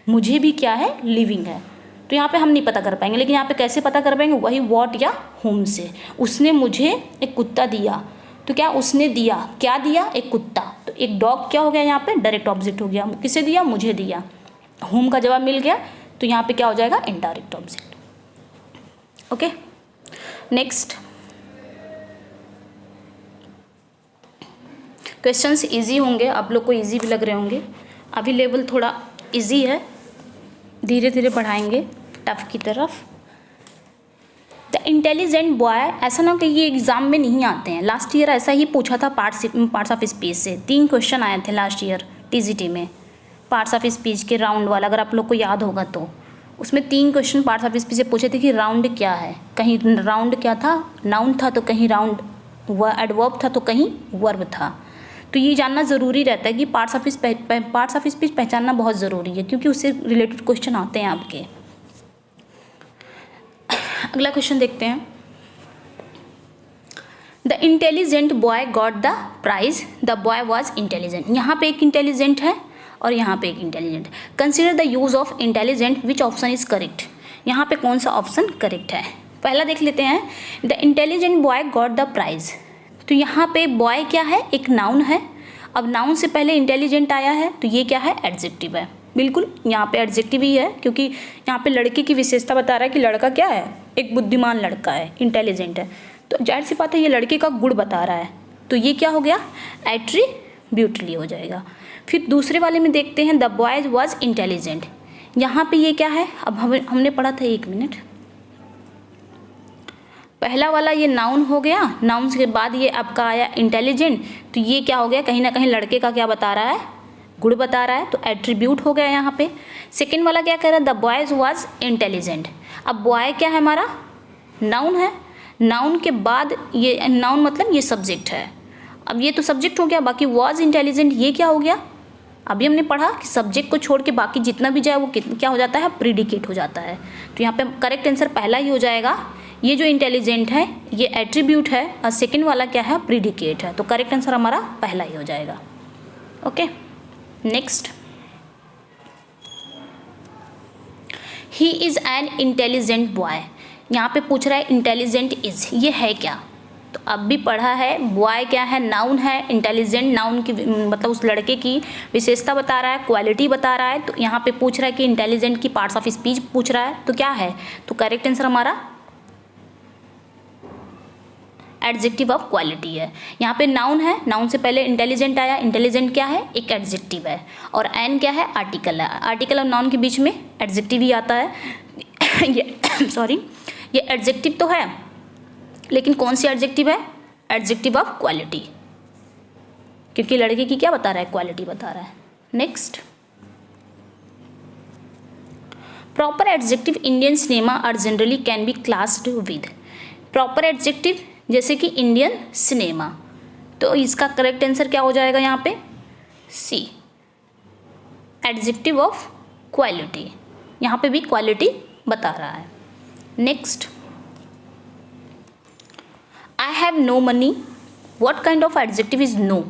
मुझे भी क्या है? लिविंग है। तो यहाँ पे हम नहीं पता कर पाएंगे, लेकिन यहाँ पे कैसे पता कर पाएंगे? वही व्हाट या whom से। उसने मुझे एक कुत्ता दिया, तो क्या उसने दिया? क्या दिया? एक कुत्ता। तो एक डॉग क्या हो गया? यहाँ पे डायरेक्ट ऑब्जेक्ट हो गया। किसे दिया? मुझे दिया। whom का जवाब मिल गया, तो यहाँ पे क्या हो जाएगा? Indirect object. Okay. Next, questions easy होंगे, आप लोग को इजी भी लग रहे होंगे। अभी लेवल थोड़ा इजी है, धीरे धीरे बढ़ाएंगे टफ की तरफ। द इंटेलिजेंट बॉय, ऐसा ना कि ये एग्ज़ाम में नहीं आते हैं, लास्ट ईयर ऐसा ही पूछा था पार्ट्स ऑफ स्पीच से। 3 क्वेश्चन आए थे लास्ट ईयर टीजीटी में, पार्ट्स ऑफ स्पीच के राउंड वाला, अगर आप लोग को याद होगा तो उसमें 3 क्वेश्चन पार्ट्स ऑफ स्पीच से पूछे थे कि राउंड क्या है। कहीं राउंड क्या था? नाउन था, तो कहीं राउंड एडवर्ब था, तो कहीं वर्ब था। तो ये जानना ज़रूरी रहता है कि पार्ट्स ऑफ स्पीच पहचानना बहुत ज़रूरी है, क्योंकि उससे रिलेटेड क्वेश्चन आते हैं आपके। अगला क्वेश्चन देखते हैं। The intelligent boy got the prize, the boy was intelligent. यहाँ पे एक इंटेलिजेंट है और यहाँ पे एक intelligent. Consider the use of intelligent, which option is correct. यहाँ पे कौन सा ऑप्शन करेक्ट है? पहला देख लेते हैं, the intelligent boy got the prize. तो यहाँ पे बॉय क्या है, एक नाउन है। अब नाउन से पहले इंटेलिजेंट आया है तो ये क्या है, एडजेक्टिव है। बिल्कुल यहाँ पे एडजेक्टिव ही है, क्योंकि यहाँ पे लड़के की विशेषता बता रहा है कि लड़का क्या है, एक बुद्धिमान लड़का है, इंटेलिजेंट है। तो जाहिर सी बात है ये लड़के का गुण बता रहा है, तो ये क्या हो गया, एट्रीब्यूटली हो जाएगा। फिर दूसरे वाले में देखते हैं, द बॉयज वॉज इंटेलिजेंट। यहाँ पे ये क्या है, अब हमने पढ़ा था, 1 मिनट, पहला वाला ये नाउन हो गया, नाउन के बाद ये आपका आया इंटेलिजेंट, तो ये क्या हो गया, कहीं ना कहीं लड़के का क्या बता रहा है, गुण बता रहा है, तो एट्रीब्यूट हो गया यहाँ पे। सेकेंड वाला क्या कह रहा है, द बॉयज वॉज इंटेलिजेंट। अब बॉय क्या है हमारा, नाउन है, नाउन के बाद ये नाउन मतलब ये सब्जेक्ट है। अब ये तो सब्जेक्ट हो गया, बाकी वॉज इंटेलिजेंट ये क्या हो गया, अभी हमने पढ़ा कि सब्जेक्ट को छोड़ के बाकी जितना भी जाए वो क्या हो जाता है, प्रीडिकेट हो जाता है। तो यहाँ पे करेक्ट आंसर पहला ही हो जाएगा, ये जो इंटेलिजेंट है ये एट्रीब्यूट है और सेकंड वाला क्या है, प्रीडिकेट है। तो करेक्ट आंसर हमारा पहला ही हो जाएगा। Okay, next, he is an intelligent boy. यहाँ पे पूछ रहा है इंटेलिजेंट इज, ये है क्या, तो अब भी पढ़ा है, बॉय क्या है, नाउन है, इंटेलिजेंट नाउन की मतलब उस लड़के की विशेषता बता रहा है, क्वालिटी बता रहा है। तो यहाँ पे पूछ रहा है कि इंटेलिजेंट की पार्ट्स ऑफ स्पीच पूछ रहा है, तो क्या है, तो करेक्ट आंसर हमारा एडजेक्टिव ऑफ क्वालिटी है। यहाँ पे नाउन है, नाउन से पहले इंटेलिजेंट आया, इंटेलिजेंट क्या है, एक एडजेक्टिव है, और एन क्या है, आर्टिकल है। आर्टिकल और नाउन के बीच में एडजेक्टिव ही आता है। ये सॉरी, ये एडजेक्टिव तो है, लेकिन कौन सी एडजेक्टिव है, एडजेक्टिव ऑफ क्वालिटी, क्योंकि लड़के की क्या बता रहा है, क्वालिटी बता रहा है। Next, proper adjective Indian cinema are generally can be classed with. Proper adjective जैसे कि इंडियन सिनेमा, तो इसका करेक्ट आंसर क्या हो जाएगा यहाँ पे, सी, एडजेक्टिव ऑफ क्वालिटी। यहाँ पे भी क्वालिटी बता रहा है। Next, I have no money, what kind of adjective is no.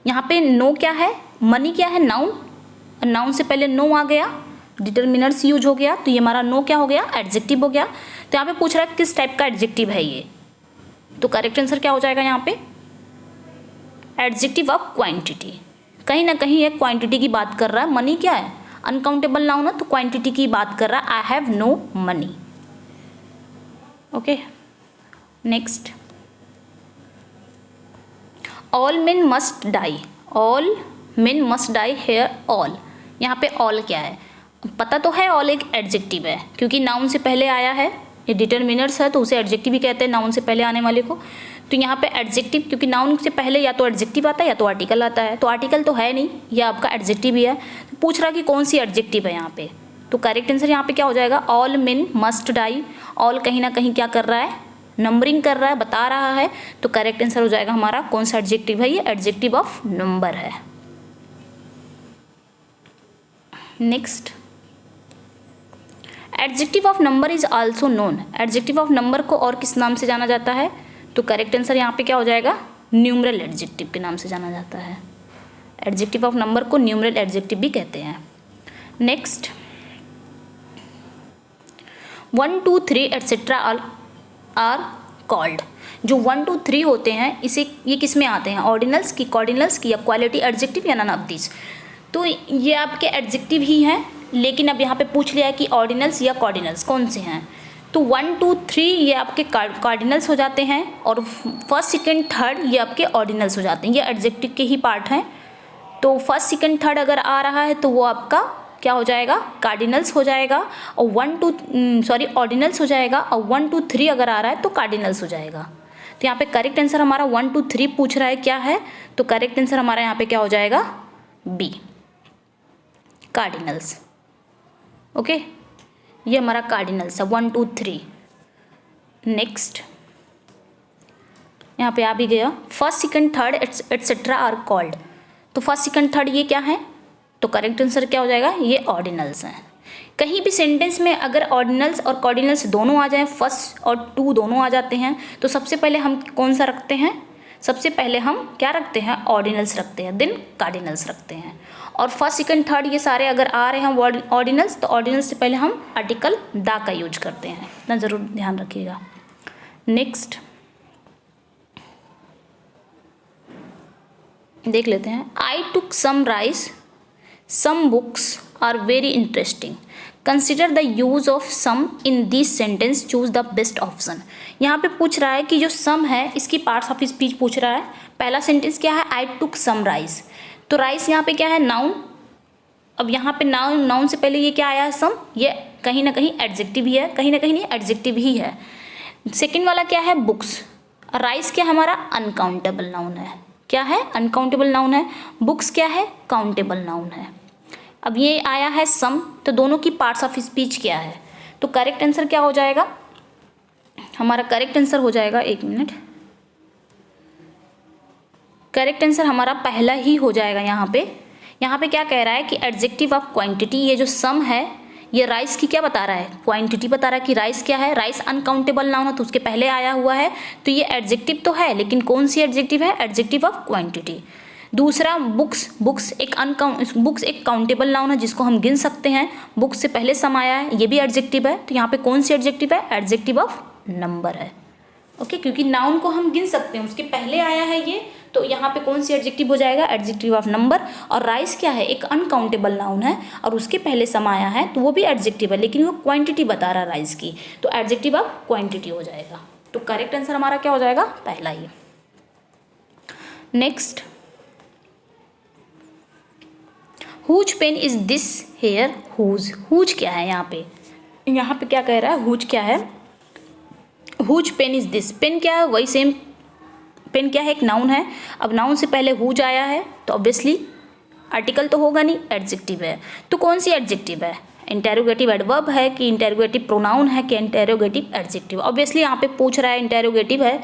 यहाँ पे नो क्या है, मनी क्या है, नाउन, नाउन से पहले नो आ गया, डिटर्मिनर्स यूज हो गया, तो ये हमारा नो क्या हो गया, एडजेक्टिव हो गया। तो यहाँ पे पूछ रहा है किस टाइप का एडजेक्टिव है ये, तो करेक्ट आंसर क्या हो जाएगा यहाँ पे, एडजेक्टिव ऑफ क्वांटिटी। कहीं ना कहीं ये क्वांटिटी की बात कर रहा है, मनी क्या है, अनकाउंटेबल नाउन है, तो क्वांटिटी की बात कर रहा है, I have no money. Okay, next, all men must die, all men must die here all. यहाँ पे ऑल क्या है, पता तो है, ऑल एक एडजेक्टिव है, क्योंकि नाउन से पहले आया है, ये डिटर्मिनर्स है तो उसे एडजेक्टिव भी कहते हैं, नाउन से पहले आने वाले को। तो यहाँ पे एडजेक्टिव, क्योंकि नाउन से पहले या तो एडजेक्टिव आता है या तो आर्टिकल आता है, तो आर्टिकल तो है नहीं, यह आपका एडजेक्टिव ही है। तो पूछ रहा कि कौन सी एडजेक्टिव है यहाँ पे, तो करेक्ट आंसर यहाँ पे क्या हो जाएगा, all men must die. All कहीं ना कहीं क्या कर रहा है, नंबरिंग कर रहा है, बता रहा है, तो करेक्ट आंसर हो जाएगा हमारा कौन सा एडजेक्टिव है, ये एडजेक्टिव ऑफ नंबर है। Next, adjective of number is also known. Adjective of number को और किस नाम से जाना जाता है, तो करेक्ट आंसर यहाँ पे क्या हो जाएगा, न्यूमरल एडजेक्टिव के नाम से जाना जाता है। एडजेक्टिव ऑफ नंबर को न्यूमरल एडजेक्टिव भी कहते हैं। Next, 1 2 3 etcetera are called. जो 1 2 3 होते हैं, इसे ये किस में आते हैं, ऑर्डिनल्स की, कॉर्डिनल्स की, या क्वालिटी एडजेक्टिव, या नन ऑफ दिस। तो ये आपके एडजेक्टिव ही हैं, लेकिन अब यहाँ पे पूछ लिया है कि ऑर्डिनल्स या कॉर्डिनल्स कौन से हैं, तो 1 2 3 ये आपके कार्डिनल्स हो जाते हैं, और फर्स्ट सेकंड थर्ड ये आपके ऑर्डिनल्स हो जाते हैं, ये एडजेक्टिव के ही पार्ट हैं। तो फर्स्ट सेकंड थर्ड अगर आ रहा है तो वो आपका क्या हो जाएगा, कार्डिनल्स हो जाएगा, और 1 2 सॉरी ऑर्डिनल्स हो जाएगा, और 1 2 3 अगर आ रहा है तो कार्डिनल्स हो जाएगा। तो यहाँ पे करेक्ट आंसर हमारा 1 2 3 पूछ रहा है क्या है, तो करेक्ट आंसर हमारा यहाँ पे क्या हो जाएगा, बी, कार्डिनल्स। ओके, ये हमारा कार्डिनल्स है 1 2 3। नेक्स्ट, यहाँ पे आ भी गया, first second third etcetera are called. तो फर्स्ट सेकंड थर्ड ये क्या है, तो करेक्ट आंसर क्या हो जाएगा, ये ऑर्डिनल्स हैं। कहीं भी सेंटेंस में अगर ऑर्डिनल्स और कॉर्डिनल्स दोनों आ जाएं, फर्स्ट और टू दोनों आ जाते हैं, तो सबसे पहले हम कौन सा रखते हैं, सबसे पहले हम क्या रखते हैं, ऑर्डिनल्स रखते हैं, देन कार्डिनल्स रखते हैं। और फर्स्ट सेकंड थर्ड ये सारे अगर आ रहे हैं ऑर्डिनल्स, तो ऑर्डिनल्स से पहले हम आर्टिकल दा का यूज करते हैं, इतना ज़रूर ध्यान रखिएगा। नेक्स्ट, देख लेते हैं। I took some rice, some books are very interesting, consider the use of some in this sentence, choose the best option. यहाँ पे पूछ रहा है कि जो सम है इसकी पार्ट्स ऑफ स्पीच पूछ रहा है। पहला सेंटेंस क्या है, आई टुक सम राइस, तो राइस यहाँ पे क्या है, नाउन। अब यहाँ पे नाउन से पहले ये क्या आया है, सम, ये कहीं ना कहीं एडजेक्टिव ही है, कहीं ना कहीं नहीं एडजेक्टिव ही है। सेकंड वाला क्या है, बुक्स। राइस क्या हमारा अनकाउंटेबल नाउन है, क्या है, अनकाउंटेबल नाउन है। बुक्स क्या है, काउंटेबल नाउन है। अब ये आया है सम, तो दोनों की पार्ट्स ऑफ स्पीच क्या है, तो करेक्ट आंसर क्या हो जाएगा हमारा, करेक्ट आंसर हो जाएगा, एक मिनट, करेक्ट आंसर हमारा पहला ही हो जाएगा। यहाँ पे क्या कह रहा है कि एडजेक्टिव ऑफ क्वांटिटी, ये जो सम है ये राइस की क्या बता रहा है, क्वांटिटी बता रहा है कि राइस क्या है, राइस अनकाउंटेबल नाउन है तो उसके पहले आया हुआ है, तो ये एडजेक्टिव तो है, लेकिन कौन सी एडजेक्टिव है, एडजेक्टिव ऑफ क्वांटिटी। दूसरा बुक्स एक काउंटेबल नाउन है जिसको हम गिन सकते हैं, बुक्स से पहले सम आया है, ये भी एडजेक्टिव है, तो यहाँ पे कौन सी एडजेक्टिव है, एडजेक्टिव ऑफ नंबर है। ओके, क्योंकि नाउन को हम गिन सकते हैं, उसके पहले आया है ये, तो यहाँ पे कौन सी एडजेक्टिव हो जाएगा, एडजेक्टिव ऑफ नंबर। और राइस क्या है, एक अनकाउंटेबल नाउन है और उसके पहले सम आया है, तो वो भी एडजेक्टिव है, लेकिन वो क्वांटिटी बता रहा है राइस की, तो एडजेक्टिव ऑफ क्वांटिटी हो जाएगा। तो करेक्ट आंसर हमारा क्या हो जाएगा, पहला ही। Next, whose pen is this here, whose क्या है, यहाँ पे क्या कह रहा है, हुज क्या है, whose pen is this, pen क्या है, वही सेम, पेन क्या है, एक नाउन है। अब नाउन से पहले हुज आया है तो ऑब्वियसली आर्टिकल तो होगा नहीं, एडजेक्टिव है, तो कौन सी एडजेक्टिव है, इंटेरोगेटिव एडवर्ब है कि इंटेरोगेटिव प्रोनाउन है कि इंटेरोगेटिव एडजेक्टिव। ऑब्वियसली यहाँ पे पूछ रहा है इंटेरोगेटिव है,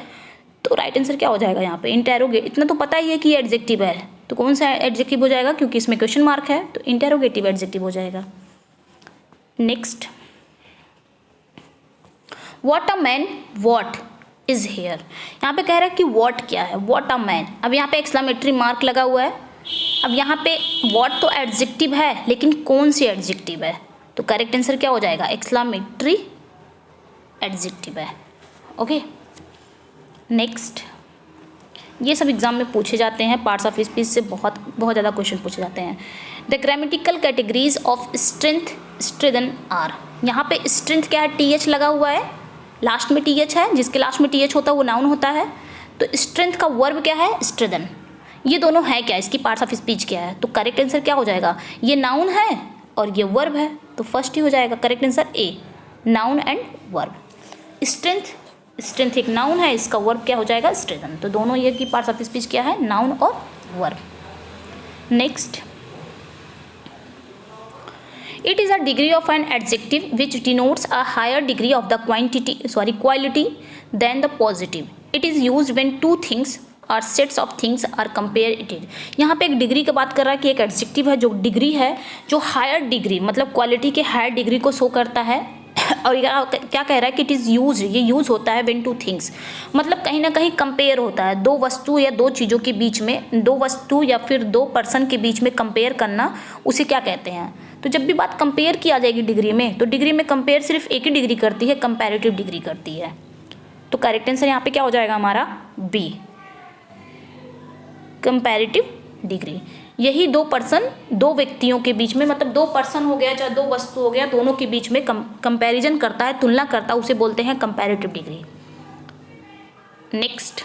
तो राइट आंसर क्या हो जाएगा यहाँ पे, इंटेरोगेटिव। इतना तो पता ही है कि एडजेक्टिव है, तो कौन सा एडजेक्टिव हो जाएगा, क्योंकि इसमें क्वेश्चन मार्क है, तो इंटेरोगेटिव एडजेक्टिव हो जाएगा। Next, what a man, what is here, यहाँ पे कह रहा है कि व्हाट क्या है, व्हाट अ मैन। अब यहाँ पे एक्सक्लेमेटरी मार्क लगा हुआ है। अब यहाँ पे व्हाट तो एडजेक्टिव है, लेकिन कौन सी एडजेक्टिव है, तो करेक्ट आंसर क्या हो जाएगा, एक्सक्लेमेटरी एडजेक्टिव है। ओके, नेक्स्ट, ये सब एग्जाम में पूछे जाते हैं, पार्ट्स ऑफ स्पीच से बहुत ज़्यादा क्वेश्चन पूछे जाते हैं। The grammatical categories of strength, strengthen are, यहाँ पे स्ट्रेंथ क्या है, टीएच लगा हुआ है, लास्ट में टीएच है, जिसके लास्ट में टीएच होता है वो नाउन होता है, तो स्ट्रेंथ का वर्ब क्या है, स्ट्रेदन। ये दोनों है क्या, इसकी पार्ट्स ऑफ स्पीच क्या है, तो करेक्ट आंसर क्या हो जाएगा, ये नाउन है और ये वर्ब है, तो फर्स्ट ही हो जाएगा correct answer A, noun and verb. Strength एक नाउन है, इसका वर्ब क्या हो जाएगा, स्ट्रेदन, तो दोनों ये की पार्ट्स ऑफ स्पीच क्या है, नाउन और verb. Next, it is a degree of an adjective which denotes a higher degree of the quality than the positive. It is used when two things or sets of things are compared. यहाँ पे एक डिग्री की बात कर रहा है कि एक एडजेक्टिव है जो डिग्री है, जो हायर डिग्री मतलब क्वालिटी के हायर डिग्री को शो करता है। और क्या कह रहा है कि इट इज़ यूज, ये यूज़ होता है व्हेन टू थिंग्स, मतलब कहीं ना कहीं कंपेयर होता है, दो वस्तु या दो चीज़ों के बीच में, दो वस्तु या फिर दो पर्सन के बीच में कंपेयर करना, उसे क्या कहते हैं। तो जब भी बात कंपेयर की आ जाएगी डिग्री में, तो डिग्री में कंपेयर सिर्फ एक ही डिग्री करती है, कंपैरेटिव डिग्री करती है। तो करेक्ट आंसर यहाँ पे क्या हो जाएगा हमारा, बी, कंपैरेटिव डिग्री। यही दो व्यक्तियों के बीच में, मतलब दो पर्सन हो गया चाहे दो वस्तु हो गया, दोनों के बीच में कंपैरिजन करता है, तुलना करता है, उसे बोलते हैं comparative degree. Next,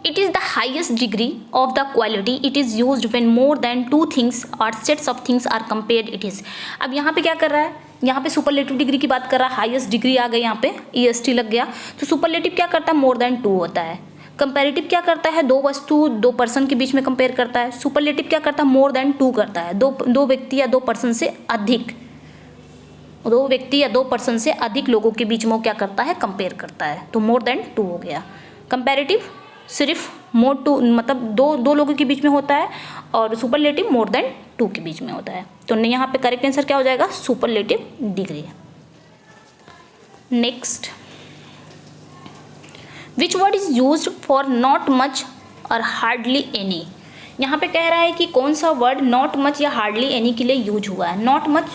it is the highest degree of the quality, it is used when more than two things or sets of things are compared, it is। अब यहाँ पे क्या कर रहा है, यहाँ पे सुपरलेटिव डिग्री की बात कर रहा है, हाईएस्ट डिग्री आ गई, यहाँ पे EST लग गया, तो सुपरलेटिव क्या करता है, मोर देन टू होता है। कंपैरेटिव क्या करता है, दो वस्तु दो पर्सन के बीच में कंपेयर करता है। सुपरलेटिव क्या करता है, मोर देन टू करता है, दो व्यक्ति या दो पर्सन से अधिक, दो व्यक्ति या दो पर्सन से अधिक लोगों के बीच में क्या करता है, कंपेयर करता है, तो मोर देन टू हो गया। कंपैरेटिव सिर्फ मोर टू मतलब दो लोगों के बीच में होता है, और सुपरलेटिव मोर देन टू के बीच में होता है। तो यहाँ पे करेक्ट आंसर क्या हो जाएगा, superlative degree. Next, which word is used for not much और हार्डली एनी। यहाँ पे कह रहा है कि कौन सा वर्ड नॉट मच या हार्डली एनी के लिए यूज हुआ है। नॉट मच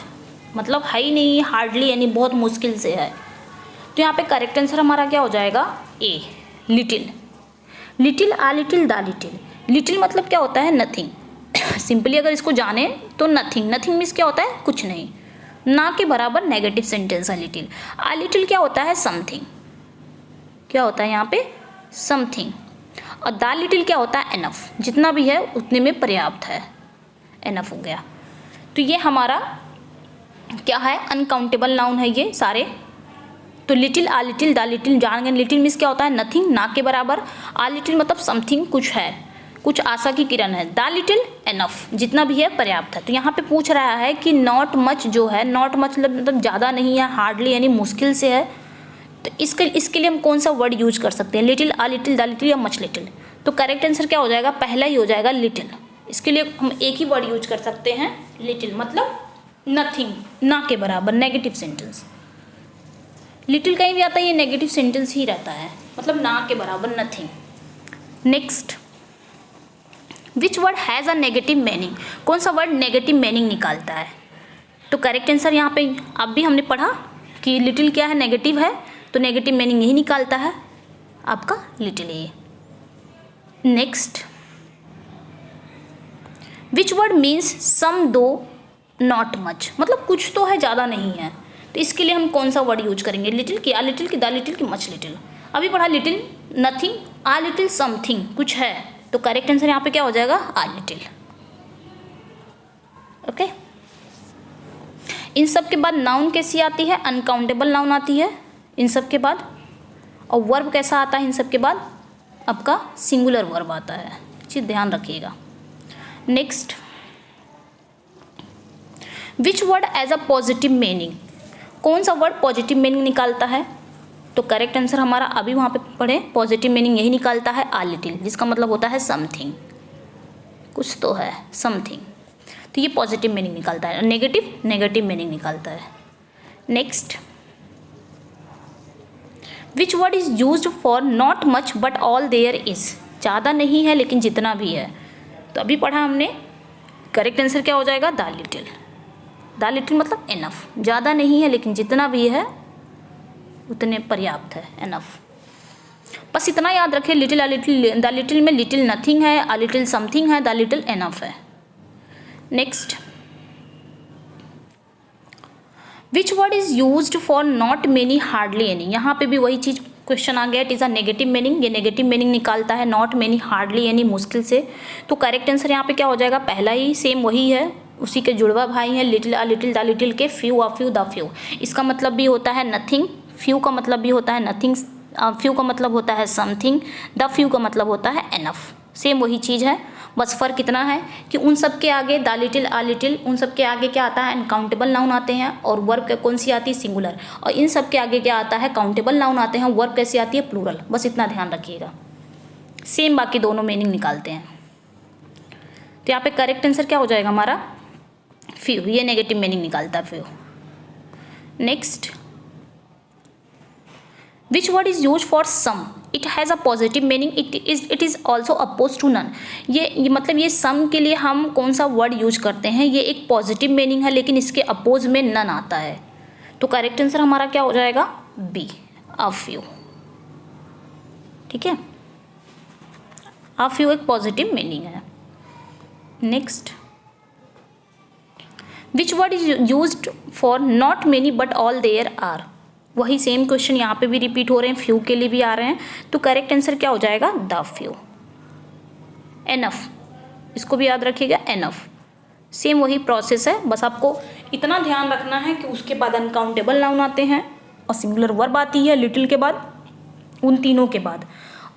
मतलब है ही नहीं, हार्डली एनी बहुत मुश्किल से है, तो यहाँ पे करेक्ट आंसर हमारा क्या हो जाएगा, a, little. Little, a little, the little. Little मतलब क्या होता है? नथिंग। सिंपली अगर इसको जाने तो नथिंग, नथिंग मीन्स क्या होता है? कुछ नहीं। ना के बराबर नेगेटिव सेंटेंस है लिटिल। आ लिटिल क्या होता है? समथिंग। क्या होता है यहाँ पे? समथिंग। और द लिटिल क्या होता है? एनफ। जितना भी है उतने में पर्याप्त है, एनफ हो गया। तो ये हमारा क्या है? अनकाउंटेबल नाउन है ये सारे। तो little, a little, the little जान गए। लिटिल मीन्स क्या होता है? नथिंग, ना के बराबर। आ लिटिल मतलब समथिंग, कुछ है, कुछ आशा की किरण है। द लिटिल एनफ, जितना भी है पर्याप्त है। तो यहाँ पे पूछ रहा है कि नॉट मच जो है, नॉट मच मतलब ज़्यादा नहीं है, हार्डली यानी मुश्किल से है। तो इसके लिए हम कौन सा वर्ड यूज कर सकते हैं? Little, a little, the little या मच लिटिल? तो करेक्ट आंसर क्या हो जाएगा? पहला ही हो जाएगा, लिटिल। इसके लिए हम एक ही वर्ड यूज कर सकते हैं, लिटिल, मतलब नथिंग, ना के बराबर, नेगेटिव सेंटेंस। लिटिल कहीं भी आता है ये नेगेटिव सेंटेंस ही रहता है, मतलब ना के बराबर, nothing. Next, which word has a negative meaning? कौन सा वर्ड नेगेटिव मीनिंग निकालता है? तो करेक्ट आंसर यहाँ पे अब भी हमने पढ़ा कि लिटिल क्या है? नेगेटिव है, तो नेगेटिव मीनिंग यही निकालता है आपका लिटिल ये। नेक्स्ट, विच वर्ड मीन्स सम दो नॉट मच, मतलब कुछ तो है ज़्यादा नहीं है। तो इसके लिए हम कौन सा वर्ड यूज करेंगे? लिटिल की, आ लिटिल की, द लिटिल की, मच लिटिल? अभी पढ़ा लिटिल, नथिंग, आ लिटिल, समथिंग, कुछ है। तो करेक्ट आंसर यहाँ पे क्या हो जाएगा? आ लिटिल। ओके। इन सब के बाद नाउन कैसी आती है? अनकाउंटेबल नाउन आती है इन सब के बाद। और वर्ब कैसा आता है इन सब के बाद? आपका सिंगुलर वर्ब आता है, चीज़ ध्यान रखिएगा। Next, which word has a positive meaning? कौन सा वर्ड पॉजिटिव मीनिंग निकालता है? तो करेक्ट आंसर हमारा अभी वहाँ पे पढ़े, पॉजिटिव मीनिंग यही निकालता है, आ लिटिल, जिसका मतलब होता है समथिंग, कुछ तो है, समथिंग। तो ये पॉजिटिव मीनिंग निकालता है, नेगेटिव नेगेटिव मीनिंग निकालता है। Next, which word is use for not much but all there is? ज़्यादा नहीं है लेकिन जितना भी है। तो अभी पढ़ा हमने, करेक्ट आंसर क्या हो जाएगा? The little. द लिटिल मतलब एनफ, ज़्यादा नहीं है लेकिन जितना भी है उतने पर्याप्त है, एनफ। बस इतना याद रखें, little, a little, the little में लिटिल नथिंग है, आ लिटिल समथिंग है, द लिटिल एनफ है। Next, which word is use for not many hardly any? यहाँ पे भी वही चीज़ क्वेश्चन आ गया, it is a negative meaning. ये नेगेटिव मीनिंग निकालता है, नॉट मेनी, हार्डली यानी मुश्किल से। तो करेक्ट आंसर यहाँ पे क्या हो जाएगा? पहला ही सेम वही है, उसी के जुड़वा भाई हैं, little, a little, the little के few, a few, the few. इसका मतलब भी होता है नथिंग, फ्यू का मतलब भी होता है नथिंग, फ्यू का मतलब होता है समथिंग, द फ्यू का मतलब होता है एनफ। सेम वही चीज़ है, बस फ़र्क इतना है कि उन सब के आगे द लिटिल, आ लिटिल, उन सब के आगे क्या आता है? अनकाउंटेबल नाउन आते हैं, और वर्ब कौन सी आती है? सिंगुलर। और इन सब के आगे क्या आता है? काउंटेबल नाउन आते हैं, वर्ब कैसी आती है? प्लूरल। बस इतना ध्यान रखिएगा, सेम बाकी दोनों मीनिंग निकालते हैं। तो यहाँ पे करेक्ट आंसर क्या हो जाएगा हमारा? फ्यू, ये नेगेटिव मीनिंग निकालता है few. Next, which word is use for some? It has a positive meaning, it is also oppose to none. ये मतलब ये सम के लिए हम कौन सा वर्ड यूज करते हैं? ये एक पॉजिटिव मीनिंग है लेकिन इसके अपोज में नन आता है। तो करेक्ट आंसर हमारा क्या हो जाएगा? B, a few. ठीक है, अ फ्यू एक पॉजिटिव मीनिंग है। Next, which word is used for not many but all there are? वही सेम क्वेश्चन यहाँ पे भी रिपीट हो रहे हैं, फ्यू के लिए भी आ रहे हैं। तो करेक्ट आंसर क्या हो जाएगा? The few. एनफ, इसको भी याद रखिएगा, एनफ। सेम वही प्रोसेस है, बस आपको इतना ध्यान रखना है कि उसके बाद अनकाउंटेबल नाउन आते हैं और सिंगुलर वर्ब आती है लिटिल के बाद, उन तीनों के बाद।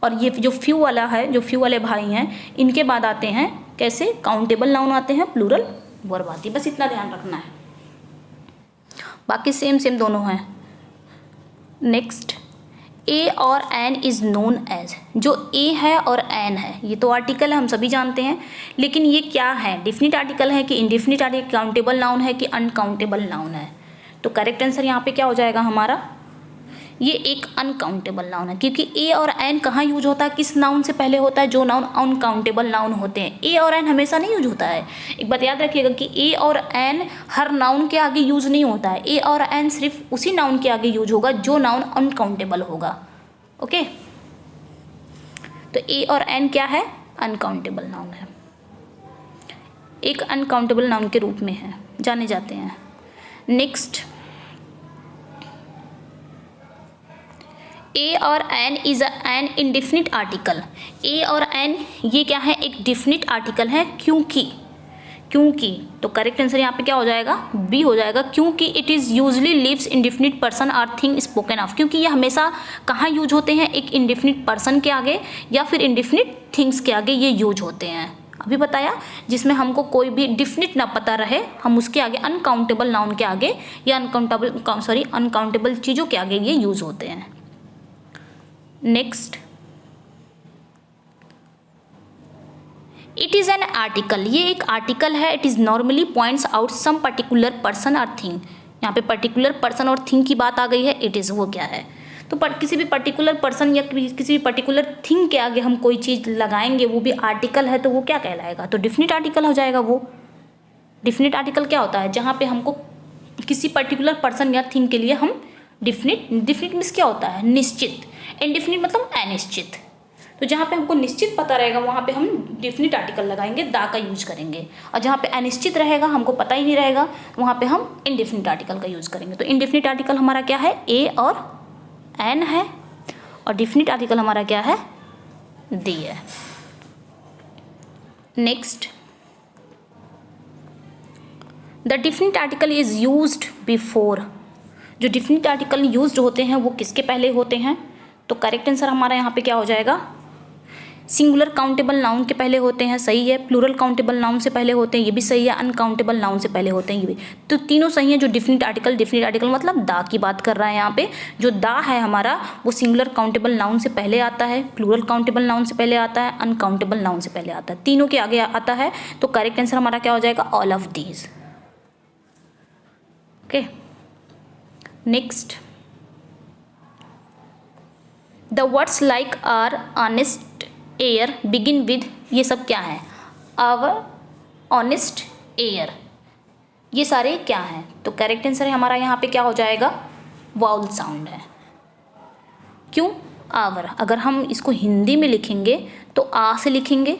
और ये जो फ्यू वाला है, जो फ्यू वाले भाई हैं, इनके बाद आते हैं कैसे? काउंटेबल नाउन आते हैं, प्लूरल वर्ब आती है। बस इतना ध्यान रखना है, बाकी सेम सेम दोनों हैं। नेक्स्ट, ए और एन इज़ नोन एज। जो ए है और एन है ये तो आर्टिकल है, हम सभी जानते हैं, लेकिन ये क्या है? डिफिनिट आर्टिकल है कि इनडिफिनिट आर्टिकल, काउंटेबल नाउन है कि अनकाउंटेबल नाउन है? तो करेक्ट आंसर यहाँ पे क्या हो जाएगा हमारा? ये एक अनकाउंटेबल नाउन है, क्योंकि ए और एन कहाँ यूज होता है? किस नाउन से पहले होता है? जो नाउन अनकाउंटेबल नाउन होते हैं। ए और एन हमेशा नहीं यूज होता है। एक बात याद रखिएगा कि ए और एन हर नाउन के आगे यूज नहीं होता है। ए और एन सिर्फ उसी नाउन के आगे यूज होगा जो नाउन अनकाउंटेबल होगा। ओके, तो ए और एन क्या है, अनकाउंटेबल नाउन है, एक अनकाउंटेबल नाउन के रूप में है, जाने जाते हैं। नेक्स्ट, ए और an is an indefinite article. A और एन ये क्या है, एक डिफिनिट आर्टिकल है, क्योंकि तो करेक्ट आंसर यहाँ पे क्या हो जाएगा, बी हो जाएगा, क्योंकि it is usually lives indefinite person or thing spoken of. क्योंकि ये हमेशा कहाँ यूज होते हैं, एक इंडेफिनिट पर्सन के आगे या फिर इंडेफिनिट थिंग्स के आगे ये यूज होते हैं। अभी बताया, जिसमें हमको कोई भी डिफिनिट ना पता रहे, हम उसके आगे अनकाउंटेबल नाउन के आगे या अनकाउंटेबल चीज़ों के आगे ये यूज होते हैं। Next, it is an article, ये एक आर्टिकल है। It is normally points out some particular person or thing. यहाँ पे पर्टिकुलर पर्सन और थिंग की बात आ गई है। इट इज़ वो क्या है, तो किसी भी पर्टिकुलर पर्सन या किसी भी पर्टिकुलर थिंग के आगे हम कोई चीज़ लगाएंगे, वो भी आर्टिकल है, तो वो क्या कहलाएगा, तो डिफिनिट आर्टिकल हो जाएगा। वो डिफिनिट आर्टिकल क्या होता है, जहाँ पे हमको किसी पर्टिकुलर पर्सन या थिंग के लिए हम डिफिनिट मीन्स क्या होता है, निश्चित, इनडिफिनिट मतलब अनिश्चित। तो जहाँ पे हमको निश्चित पता रहेगा वहाँ पे हम डिफिनिट आर्टिकल लगाएंगे, दा का यूज करेंगे, और जहाँ पे अनिश्चित रहेगा, हमको पता ही नहीं रहेगा, वहाँ पे हम इनडिफिनिट आर्टिकल का यूज करेंगे। तो इनडिफिनिट आर्टिकल हमारा क्या है, ए और एन है, और डिफिनिट आर्टिकल हमारा क्या है, दी है। Next, the definite article is used before. जो डिफिनिट आर्टिकल यूज्ड होते हैं वो किसके पहले होते हैं, तो करेक्ट आंसर हमारा यहाँ पे क्या हो जाएगा, सिंगुलर काउंटेबल नाउन के पहले होते हैं, सही है। प्लूरल काउंटेबल नाउन से पहले होते हैं, ये भी सही है। अनकाउंटेबल नाउन से पहले होते हैं, ये भी, तो तीनों सही हैं। जो डिफिनिट आर्टिकल मतलब दा की बात कर रहा है यहाँ पे। जो दा है हमारा वो सिंगुलर काउंटेबल नाउन से पहले आता है, प्लूरल काउंटेबल नाउन से पहले आता है, अनकाउंटेबल नाउन से पहले आता है, तीनों के आगे आता है। तो करेक्ट आंसर हमारा क्या हो जाएगा, all of these. Okay, next, the words like hour, honest, heir, begin with, ये सब क्या है, आवर, ऑनेस्ट, एयर, ये सारे क्या हैं, तो करेक्ट आंसर है हमारा यहाँ पे क्या हो जाएगा, वाउल साउंड है। क्यों, आवर, अगर हम इसको हिंदी में लिखेंगे तो आ से लिखेंगे,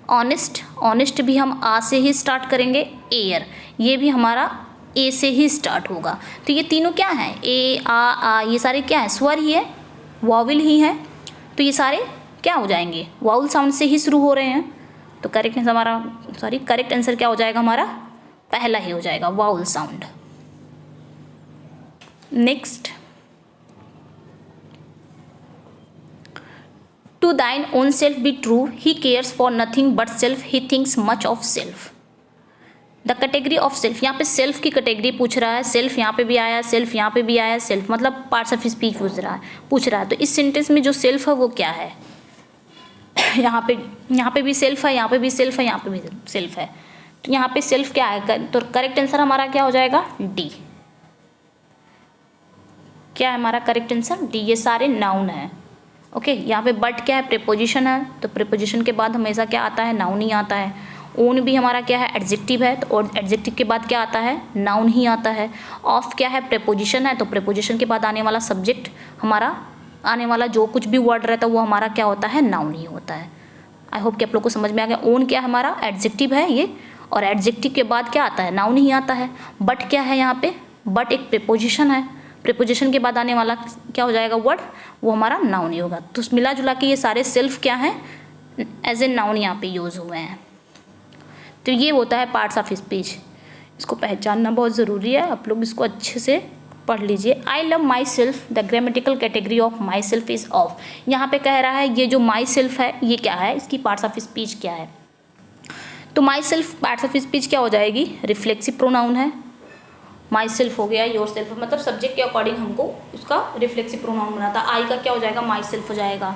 ऑनेस्ट भी हम आ से ही स्टार्ट करेंगे, एयर ये भी हमारा ए से ही स्टार्ट होगा। तो ये तीनों क्या हैं, ए, आ, ये सारे क्या हैं, स्वर ही है, वाविल ही है, तो ये सारे क्या हो जाएंगे, वाउल साउंड से ही शुरू हो रहे हैं। तो करेक्ट आंसर क्या हो जाएगा हमारा, पहला ही हो जाएगा, वाउल साउंड। नेक्स्ट, टू दाइन own self be true, he cares for nothing but self, he thinks much of self. The category of self, यहाँ पे सेल्फ की कैटेगरी पूछ रहा है, सेल्फ यहाँ पे भी आया, सेल्फ यहाँ पे भी आया, सेल्फ मतलब पार्ट्स ऑफ स्पीच पूछ रहा है। तो इस सेंटेंस में जो सेल्फ है वो क्या है, यहाँ पे भी सेल्फ है, यहाँ पे भी सेल्फ है, यहाँ पे भी सेल्फ है, तो यहाँ पे सेल्फ क्या है, तो करेक्ट आंसर हमारा क्या हो जाएगा, डी। क्या है हमारा करेक्ट आंसर, डी, ये सारे नाउन है। ओके, यहाँ पे बट क्या है, प्रीपोजिशन है, तो प्रीपोजिशन के बाद हमेशा क्या आता है, नाउन ही आता है। ओन भी हमारा क्या है, एडजेक्टिव है, तो एडजेक्टिव के बाद क्या आता है, नाउन ही आता है। ऑफ क्या है, प्रीपोजिशन है, तो प्रीपोजिशन के बाद आने वाला सब्जेक्ट हमारा, आने वाला जो कुछ भी वर्ड रहता है वो हमारा क्या होता है, नाउन ही होता है। आई होप कि आप लोग को समझ में आ गया। ओन क्या है हमारा, एडजेक्टिव है ये, और एडजेक्टिव के बाद क्या आता है, नाउन ही आता है। बट क्या है यहाँ पे, बट एक प्रीपोजिशन है, प्रीपोजिशन के बाद आने वाला क्या हो जाएगा वर्ड, वो हमारा नाउन ही होगा। तो मिला जुला के ये सारे सेल्फ क्या हैं, एज ए नाउन यहाँ पे यूज़ हुए हैं। तो ये होता है पार्ट्स ऑफ स्पीच, इसको पहचानना बहुत ज़रूरी है, आप लोग इसको अच्छे से पढ़ लीजिए। I love my self, the grammatical category of my self is of. यहाँ पे कह रहा है ये जो माई सेल्फ है ये क्या है, इसकी पार्ट्स ऑफ स्पीच क्या है, तो my self parts of speech क्या हो जाएगी, रिफ्लेक्सिव प्रोनाउन है। माई सेल्फ हो गया, योर सेल्फ, मतलब सब्जेक्ट के अकॉर्डिंग हमको उसका रिफ्लेक्सिव प्रोनाउन बनाता है। आई का क्या हो जाएगा, माई सेल्फ हो जाएगा।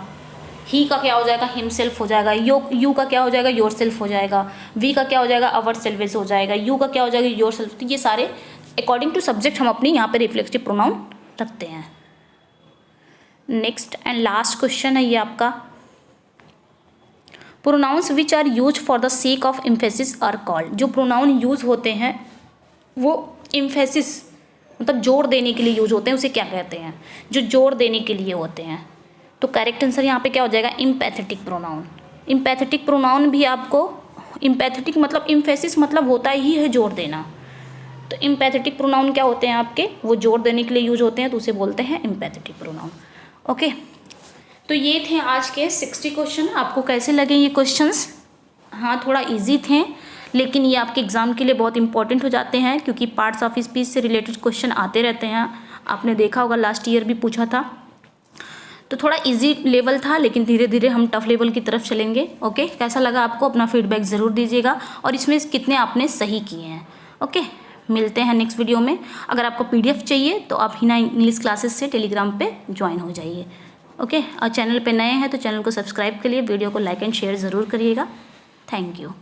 ही का क्या हो जाएगा, हिम सेल्फ हो जाएगा। यू का क्या हो जाएगा, योर सेल्फ हो जाएगा। वी का क्या हो जाएगा, अवर सेल्वेज हो जाएगा। यू का क्या हो जाएगा, योर सेल्फ। तो ये सारे अकॉर्डिंग टू सब्जेक्ट हम अपनी यहाँ पे रिफ्लेक्सिव प्रोनाउन रखते हैं। नेक्स्ट एंड लास्ट क्वेश्चन है ये आपका, pronouns which are use for the sake of emphasis are called. जो प्रोनाउन यूज होते हैं वो एम्फेसिस मतलब जोर देने के लिए यूज होते हैं, उसे क्या कहते हैं, जो जोर देने के लिए होते हैं तो करेक्ट आंसर यहाँ पे क्या हो जाएगा, इम्पैथेटिक प्रोनाउन। इम्पैथेटिक प्रोनाउन भी आपको, इम्पैथेटिक मतलब इम्फेसिस मतलब होता ही है जोर देना, तो इम्पैथेटिक प्रोनाउन क्या होते हैं आपके, वो जोर देने के लिए यूज होते हैं, तो उसे बोलते हैं इम्पैथेटिक प्रोनाउन। ओके, तो ये थे आज के 60 क्वेश्चन। आपको कैसे लगे ये क्वेश्चंस? हाँ, थोड़ा इजी थे, लेकिन ये आपके एग्ज़ाम के लिए बहुत इंपॉर्टेंट हो जाते हैं, क्योंकि पार्ट्स ऑफ स्पीच से रिलेटेड क्वेश्चन आते रहते हैं। आपने देखा होगा लास्ट ईयर भी पूछा था, तो थोड़ा इजी लेवल था, लेकिन धीरे धीरे हम टफ लेवल की तरफ चलेंगे। ओके, कैसा लगा आपको? अपना फीडबैक ज़रूर दीजिएगा, और इसमें कितने आपने सही किए हैं। ओके, मिलते हैं नेक्स्ट वीडियो में। अगर आपको PDF चाहिए तो आप हिना इंग्लिश क्लासेस से टेलीग्राम पे ज्वाइन हो जाइए। ओके, और चैनल पे नए हैं तो चैनल को सब्सक्राइब करिए, वीडियो को लाइक एंड शेयर ज़रूर करिएगा। Thank you.